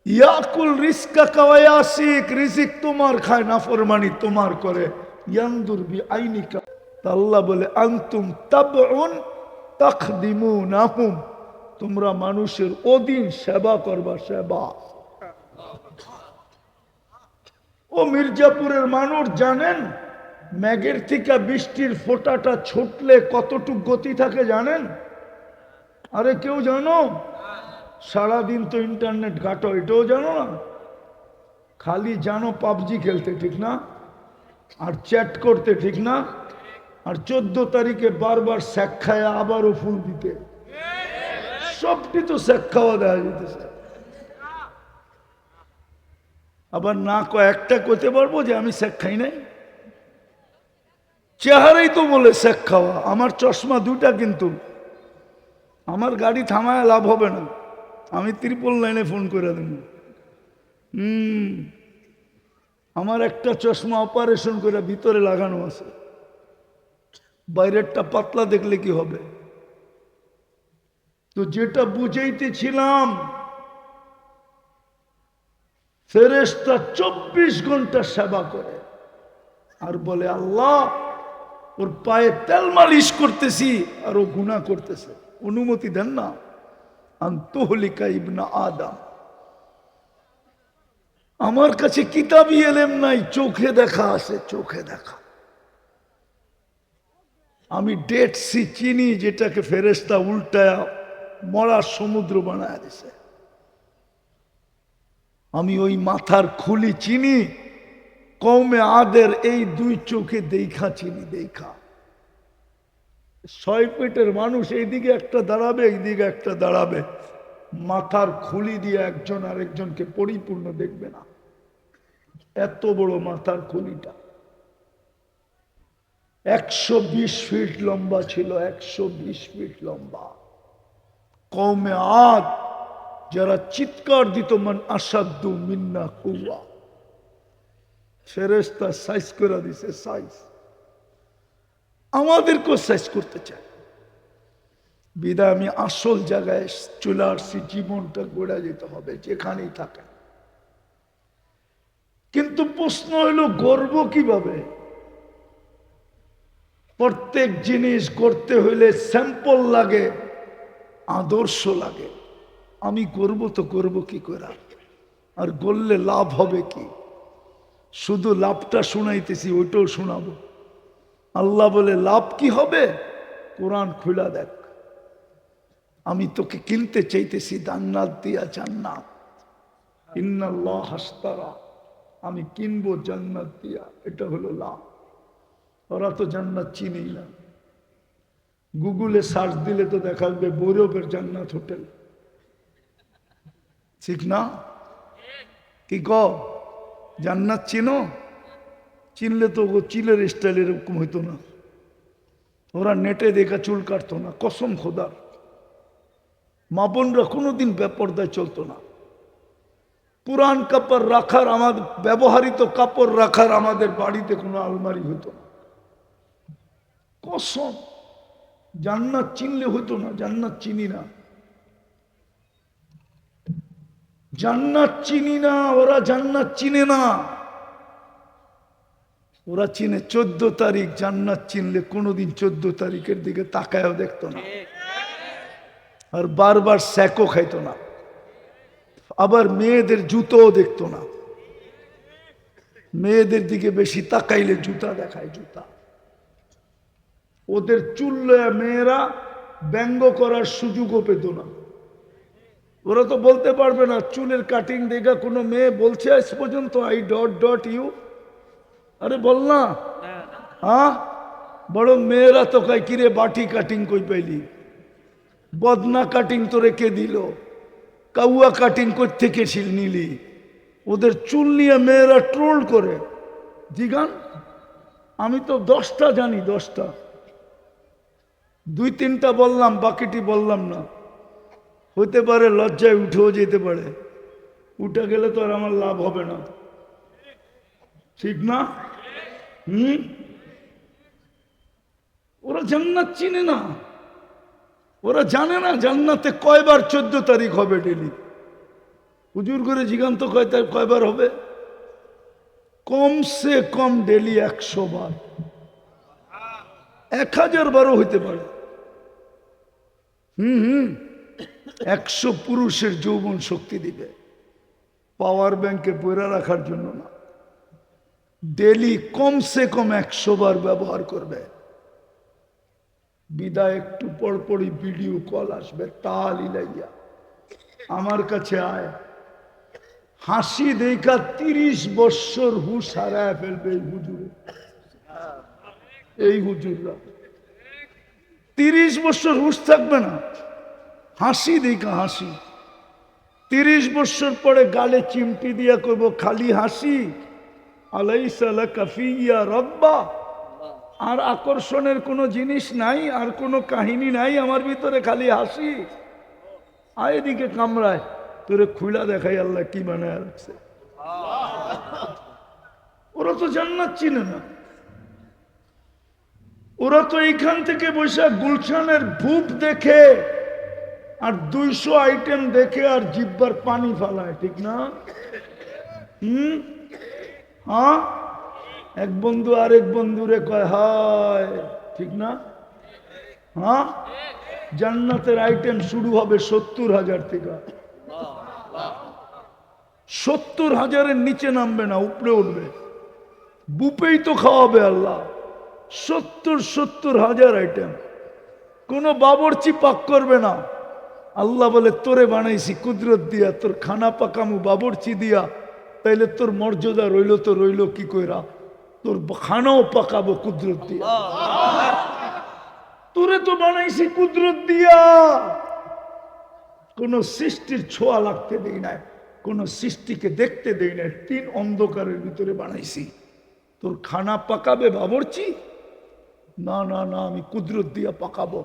ইয়াকুল রিস্কা কাওয়া আশিক, রিজিক তোমার খায়, নাফরমানি তোমার করে। ইয়ানদুর বি আইনিকা। আল্লাহ বলে আনতুম তাবউন তাখদিমুনাহুম, তোমরা মানুষের অধীন সেবা করবা। সেবা। ও মির্জাপুরের মানুষ জানেন মেঘের থেকে বৃষ্টির ফোঁটাটা ছুটলে কতটুক গতি থাকে জানেন? আরে কেউ জানো? সারাদিন তো ইন্টারনেট ঘাটো, এটাও জানো না? খালি জানো পাবজি খেলতে, ঠিক না? আর চ্যাট করতে, ঠিক না? আর 14 তারিখে বারবার স্যাক খায় আবারও ফুল দিতে। সবটি তো স্যাক খাওয়া দেওয়া যেতেছে। আবার না কয়েকটা করতে পারবো যে আমি স্যাক খাই নাই? চেহারাই তো বলে স্যাক খাওয়া। আমার চশমা 2টা, কিন্তু আমার গাড়ি থামায় লাভ হবে না। আমি 3 লাইনে ফোন করে দেব। আমার একটা চশমা অপারেশন করে ভিতরে লাগানো আছে, বাইরেরটা পাতলা দেখলে কি হবে? তো যেটা বুঝাইতেছিলাম, ফেরেশতা 24 ঘন্টা সেবা করে আর বলে আল্লাহ ওর পায়ে তেল মালিশ করতেছি আর ও গুনাহ করতেছে, অনুমতি দেন না। আনতুহলিকা ইবনা আদম। আমার কাছে কিতাবি এলেম নাই, চোখে দেখা আছে, চোখে দেখা। আমি ডেড সি চিনি, যেটাকে ফেরেশতা উল্টায়া মরা সমুদ্র বানায় দিছে। আমি ওই মাথার খুলি চিনি, কওমে আদের এই 2 চোখে দেখা চিনি, দেখা। 6 ফিটের মানুষ এইদিকে একটা দাঁড়াবে, এইদিকে একটা দাঁড়াবে, মাথার খুলি দিয়ে একজন আরেকজনকে পরিপূর্ণ দেখবে না। এত বড় মাথার খুলিটা 120 ফিট লম্বা ছিল, 120 ফিট লম্বা। কওমে আদ যারা চিৎকার দিত, মান আসাদ্দু মিন্না কুওয়া, ফেরেশতা সাইজ করে দিছে, সাইজ। আমাদেরকেও সাইজ করতে চায়, বিদায় আমি আসল জায়গায় চলে আসছি। জীবনটা গড়ে যেতে হবে যেখানেই থাকে। কিন্তু প্রশ্ন হইল গর্ব কিভাবে? প্রত্যেক জিনিস করতে হইলে স্যাম্পল লাগে, আদর্শ লাগে। আমি করব তো করব কি করে, আর করলে লাভ হবে কি? শুধু লাভটা শুনাইতেছি, ওইটাও শোনাবো। আল্লাহ বলে লাভ কি হবে? কোরআন খুলা দেখ। আমি তোকে কিনতে চাইতেছি জান্নাত দিয়া, জান্নাত। ইন্নাল্লাহ হাসতারা, আমি কিনবো জান্নাত দিয়া, এটা হলো লাভ। ওরা তো জান্নাত চিনেই না। গুগলে সার্চ দিলে তো দেখা যাবে বৈরবের জান্নাত হোটেল, ঠিক না? কি ক জান্নাত চিনো? চিনলে তো চিলের স্টাইল এরকম হইতো না। ওরা নেটে দেখা চুল কাটতো না, কসম খোদার। মা বোনরা কোনোদিন বেপরদায় চলতো না। পুরান কাপড় রাখার, আমাদের ব্যবহৃত কাপড় রাখার আমাদের বাড়িতে কোনো আলমারি হতো না, কসম। জান্নাত চিনলে হতো না, জান্নাত চিনি না, জান্নাত চিনি না। ওরা জান্নাত চিনে না, ওরা চিনে 14 তারিখ। জান্নাত চিনলে কোনোদিন 14 তারিখের দিকে তাকায়ও দেখতো না, আর বারবার স্যাকও খাইতো না। আবার মেয়েদের জুতোও দেখতো না, মেয়েদের দিকে বেশি তাকাইলে জুতা দেখায়, জুতা। ওদের চুল মেয়েরা ব্যঙ্গ করার সুযোগও পেত না। ওরা তো বলতে পারবে না, চুলের কাটিং দেখা কোনো মেয়ে বলছে আজ পর্যন্ত আই ডট ডট ইউ? আরে বল না, হ্যাঁ। বরং মেয়েরা তো কয় কিরে বাটি কাটিং কই পাইলি, বদনা কাটিং তো রেখে দিল, কাউয়া কাটিং কোত্থেকে নিলি। ওদের চুল নিয়ে মেয়েরা ট্রোল করে। জিগান, আমি তো 10টা জানি, 10টা। 2-3টা বললাম, বাকিটি বললাম না। হতে পারে লজ্জায় উঠেও যেতে পারে, উঠে গেলে তো আর আমার লাভ হবে না, ঠিক না? ওরা জান্নাত চিনে না, ওরা জানে না জান্নাতে কয়বার 14 তারিখ হবে ডেলি। হুজুর করে জিগান্ত কয়বার হবে? কমসে কম ডেলি 100 বার, 1000 বারও হইতে পারে। 100 পুরুষের যৌবন শক্তি দিবে, পাওয়ার ব্যাংকে পয়রা রাখার জন্য না। ডেলি কমসে কম 100 বার ব্যবহার করবে। বিদায় একটু পরপরই ভিডিও কল আসবে, তাল ইলাইয়া আমার কাছে আয়। হাসি দেখা 30 বৎসর হুশ হারায় ফেলবে এই হুজুরে, এই হুজুররা 30 বৎসর হুশ থাকবে না। হাসি দেখা, হাসি 30 বৎসর পরে গালে চিমটি দিয়া কইব খালি হাসি, আলাইসা লাকা ফিয়া রাব্বা। আর আকর্ষণের কোনো জিনিস নাই, আর কোনো কাহিনী নাই আমার ভিতরে, খালি হাসি। আয় এদিকে কামড়ায়, তোরে খুলা দেখাই আল্লাহ কি বানায় রাখছে। ওরা তো জান্নাত চিনে না। ওরা তো এইখান থেকে বসে গুলশানের ভূপ দেখে আর 200 আইটেম দেখে আর জিব্বার পানি ফালায়, ঠিক না? হ্যাঁ, এক বন্ধু আরেক বন্ধুরে কয় হায়, ঠিক না? হ্যাঁ, জান্নাতের আইটেম শুরু হবে 70,000 থেকে। 70,000-এর নিচে নামবে না, উপরে উঠবে। বুপেই তো খাওয়াবে আল্লাহ। 70,000 আইটেম। কোন বাবরচি পাক করবে না। আল্লাহ বলে তোরে বানাইছি কুদরত দিয়া, তোর খানা পাকামু বাবরচি দিয়া, তাইলে তোর মর্যাদা রইল তো রইল কি কইরা? তোর খানাও পাকাবো কুদরত দিয়া। তোরে তো বানাইছি কুদরত দিয়া, কোন সৃষ্টির ছোঁয়া লাগতে দেই নাই, কোন সৃষ্টিকে দেখতে দেই নাই। 3 অন্ধকারের ভিতরে বানাইছি। তোর খানা পাকাবে বাবরচি? না না না, আমি কুদরত দিয়া পাকাবো।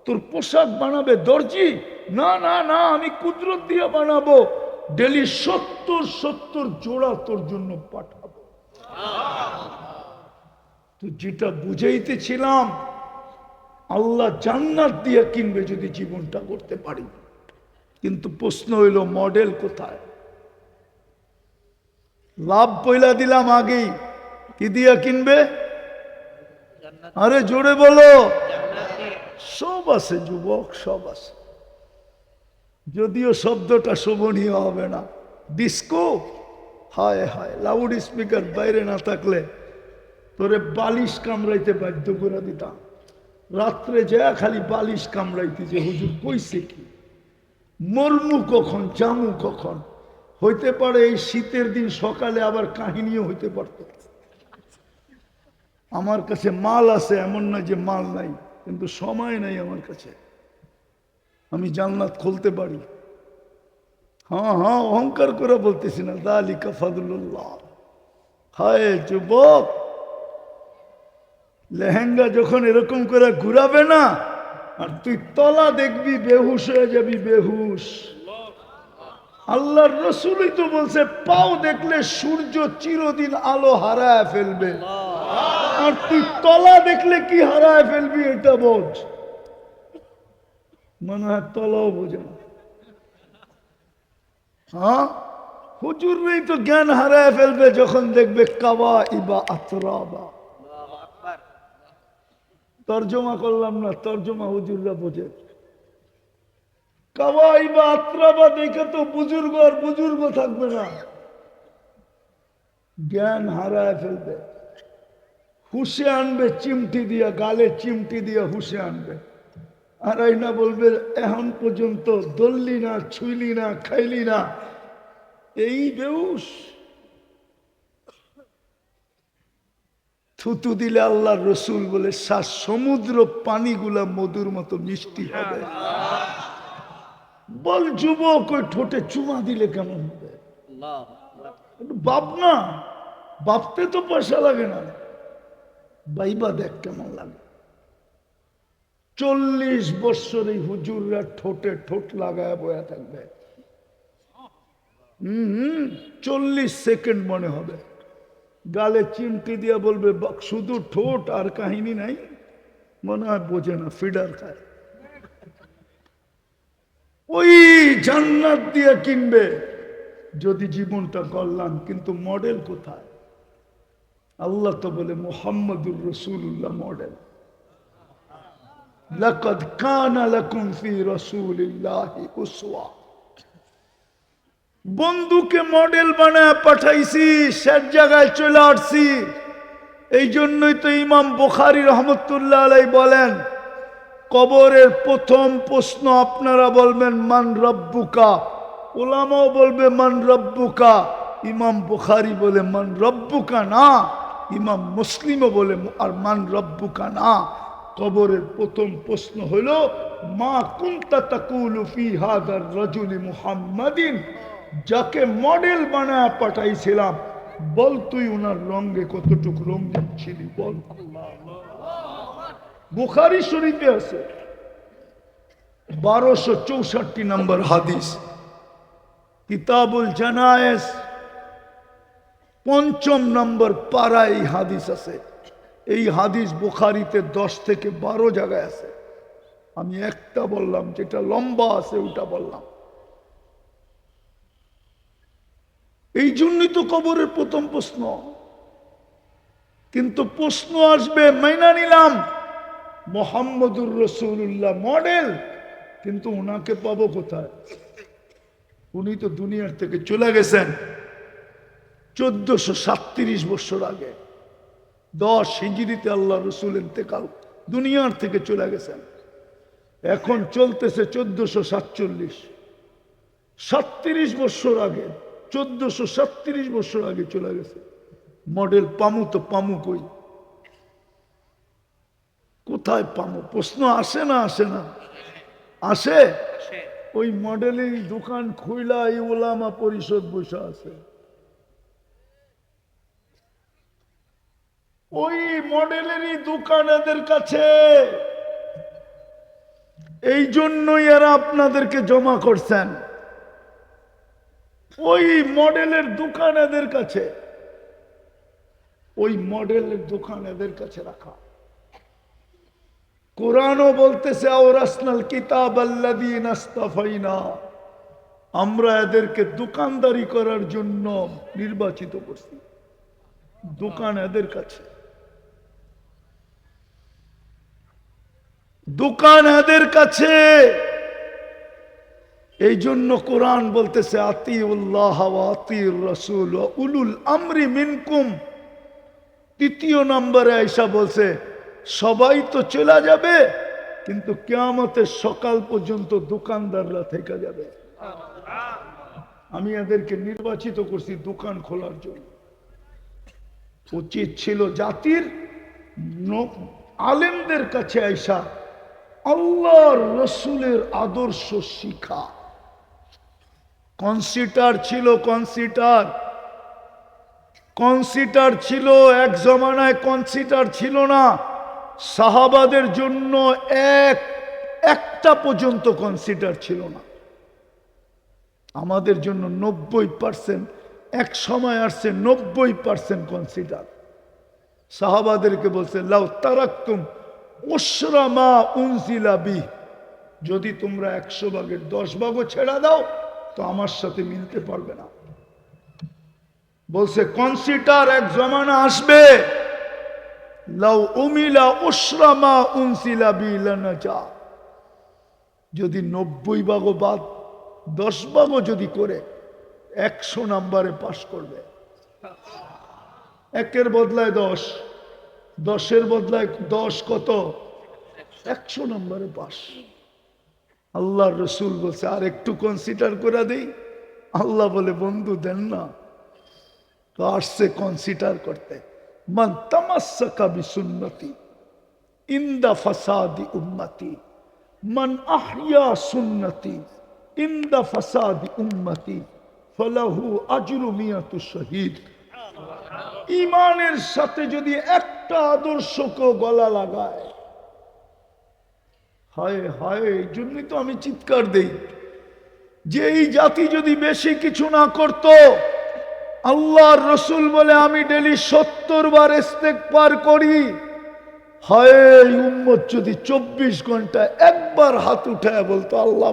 তোর পোশাক বানাবে দর্জি? না না না, আমি কুদরত দিয়া বানাবো। ডেলি 70 জোড়া তোর জন্য পাঠাবো। তো যেটা বুঝাইতেছিলাম, আল্লাহ জান্নাত দিয়া কিনবে যদি জীবনটা করতে পারি। কিন্তু প্রশ্ন হইল মডেল কোথায়? লাভ পয়লা দিলাম আগেই, কি দিয়া কিনবে? আরে জোরে বলো। সব আছে যুবক, সব আছে। যদিও শব্দটা শোভনীয় হবে না। ডিস্কো, হায় হায়, লাউড স্পিকার বাইরে না থাকলে তোরে বালিশ কামড়াইতে বাধ্য করে দিতাম। রাত্রে যা খালি বালিশ কামড়াইতে, যে হুজুর কইছে কি, মরমু কখন, জামু কখন। হইতে পারে এই শীতের দিন সকালে আবার কাহিনীও হইতে পারত। আমার কাছে মাল আছে, এমন না যে মাল নাই, কিন্তু সময় নাই আমার কাছে। আমি জান্নাত খুলতে পারি। হ্যাঁ হ্যাঁ, অহংকার করে বলতেছি না। যালিকা ফাদলুল্লাহ। হায় যুবক, লেহেঙ্গা যখন এরকম করে ঘুরাবে না, আর তুই তলা দেখবি, বেহুশ হয়ে যাবি, বেহুশ। আল্লাহর রসুলই তো বলছে, পাও দেখলে সূর্য চিরদিন আলো হারায় ফেলবে, আর তুই তলা দেখলে কি হারায় ফেলবি এটা বোঝ। মনে হয় তলাও বোঝে না। হ্যাঁ, হুজুরই তো জ্ঞান হারায় ফেলবে যখন দেখবে কাবা ইবা আতরাবা। তর্জমা করলাম না, তর্জমা হুজুররা বোঝে। কাবা ইবা আতরাবা দেখে তো বুজুর্গ আর বুজুর্গ থাকবে না, জ্ঞান হারায় ফেলবে। হুশে আনবে চিমটি দিয়া, গালে চিমটি দিয়া হুশে আনবে। আর এই না বলবে এখন পর্যন্ত দললি না, ছুইলি না, খাইলি না, এই বেউস। থুতু দিলে আল্লাহর রসুল বলে সমুদ্র পানিগুলা মধুর মতো মিষ্টি হবে। বল যুবক, ওই ঠোঁটে চুমা দিলে কেমন হবে? বাপ না, বাপতে তো পয়সা লাগে না, বাইবা দেখ কেমন লাগে। 40 বছর এই হুজুররা ঠোঁটে ঠোঁট লাগায় বয়া থাকবে। 40 সেকেন্ড মনে হবে। গালে চিমটি দিয়া বলবে শুধু ঠোঁট, আর কাহিনী নাই। মনে হয় বোঝে না, ফিডার খায়। ওই জান্নাত দিয়া কিনবে যদি জীবনটা কল্যাণ। কিন্তু মডেল কোথায়? আল্লাহ তো বলে মুহাম্মদুর রাসূলুল্লাহ মডেল। লাকাদ কানা লাকুম ফি রাসূলিল্লাহি উসওয়া। বন্ধুকে মডেল বানায় পাঠাইছি, শেষ জায়গায় চলে আসছি। এই জন্যই তো ইমাম বুখারী রহমতুল্লাহ আলাইহি বলেন, কবরের প্রথম প্রশ্ন আপনারা বলবেন মান রব্বুকা, উলামাও বলবে মান রব্বুকা। ইমাম বুখারী বলে মান রব্বুকা না, ইমাম মুসলিমও বলে আর মান রব্বুকা না। কবরের প্রথম প্রশ্ন হলো মা কুনতা তাকুলু ফি হাদার রাজুলি মুহাম্মাদিন, যাকে মডেল বানায় পাঠাইছিলাম, বল তুই ওনার রঙে কতটুকু রঙিন ছিলি বল। বুখারী শরীফে আছে 1264 নম্বর হাদিস, কিতাবুল জানায়েজ 5 নম্বর পারা এই হাদিস আছে। এই হাদিস বুখারীতে 10 থেকে 12 জায়গায় আছে। আমি একটা বললাম, যেটা লম্বা আছে ওটা বললাম। এই জন্যই তো কবরের প্রথম প্রশ্ন। কিন্তু প্রশ্ন আসবে, মাইনা নিলাম মুহাম্মদুর রাসূলুল্লাহ মডেল, কিন্তু ওনাকে পাবো কোথায়? উনি তো দুনিয়ার থেকে চলে গেছেন 1437 বছর আগে। 10 হিজরিতে আল্লাহ রসুল ইন্তেকাল, দুনিয়ার থেকে চলে গেছেন। এখন চলতেছে 1447। 37 বছর আগে, 1437 বছর আগে চলে গেছে। মডেল পামু তো পামু কই? কোথায় পামু? প্রশ্ন আসে না আসে না? আসে। ওই মডেলের দোকান খুইলা এই ওলামা পরিষদ বসে আছে। ওই মডেলেরই দোকান এদের কাছে। এই জন্যই এরা আপনাদেরকে জমা করছেন। ওই মডেলের দোকান এদের কাছে, ওই মডেলের দোকান এদের কাছে রাখা। কোরআনও বলতেছে আওরাসনাল কিতাব আল্লাযীনা ইসতাফাইনা, আমরা এদেরকে দোকানদারি করার জন্য নির্বাচিত করছি। দোকান এদের কাছে, দোকান এদের কাছে। এই জন্য কোরআন বলতেছে আতিউল্লাহ ওয়া আতিউর রাসূল ওয়া উলুল আমরি মিনকুম। 3 নম্বরে আয়েশা বলছে সবাই তো চলে যাবে, কিন্তু কিয়ামতের সকাল পর্যন্ত দোকানদাররা থেকে যাবে। আমি এদেরকে নির্বাচিত করছি দোকান খোলার জন্য। উচিত ছিল জাতির আলেমদের কাছে আয়েশা আল্লাহর রসুলের আদর্শ শিখা। কনসিটার ছিল, কনসিটার ছিল। এক জমানায় কনসিটার ছিল না। সাহাবাদের জন্য একটা পর্যন্ত কনসিটার ছিল না। আমাদের জন্য 90%, এক সময় আসছে 90% কনসিডার। সাহাবাদেরকে বলছে লাউ তারাকতুম উশরা মা উনজিলা বি, যদি তোমরা 100 ভাগের 10 ভাগও ছেড়ে দাও তো আমার সাথে মিলতে পারবে না। বলছে কনসিডার এক জমানা আসবে, লাউ উমিলা উশরা মা উনজিলা বি লানাজা, যদি 90 ভাগও বাদ 10 ভাগও যদি করে 100 নম্বরে পাশ করবে। 1-এর বদলায় 10, 10-এর বদলায় 10 কত? 100 নম্বরে পাশ। আল্লাহর রসুল বলছে আর একটু কনসিডার করে দেই। আল্লাহ বলে বন্ধু দেন না। তো আসছে কনসিডার করতে। মান তামাসসাকা বিসুন্নতি ইনদা ফাসাদি উম্মতি, মান আহইয়া সুন্নতি ইনদা ফাসাদি উম্মতি ফালাহু আজরু মিয়াতু শহীদ। ঈমানের সাথে যদি একটা আদর্শকে গলা লাগায়, হায় হায়, এই জন্যই তো আমি চিৎকার দেই যে এই জাতি যদি বেশি কিছু না করত। আল্লাহর রসুল বলে আমি ডেলি 70 বার ইস্তেগফার করি। হায় উম্মত যদি 24 ঘন্টা একবার হাত উঠায় বলতো আল্লাহ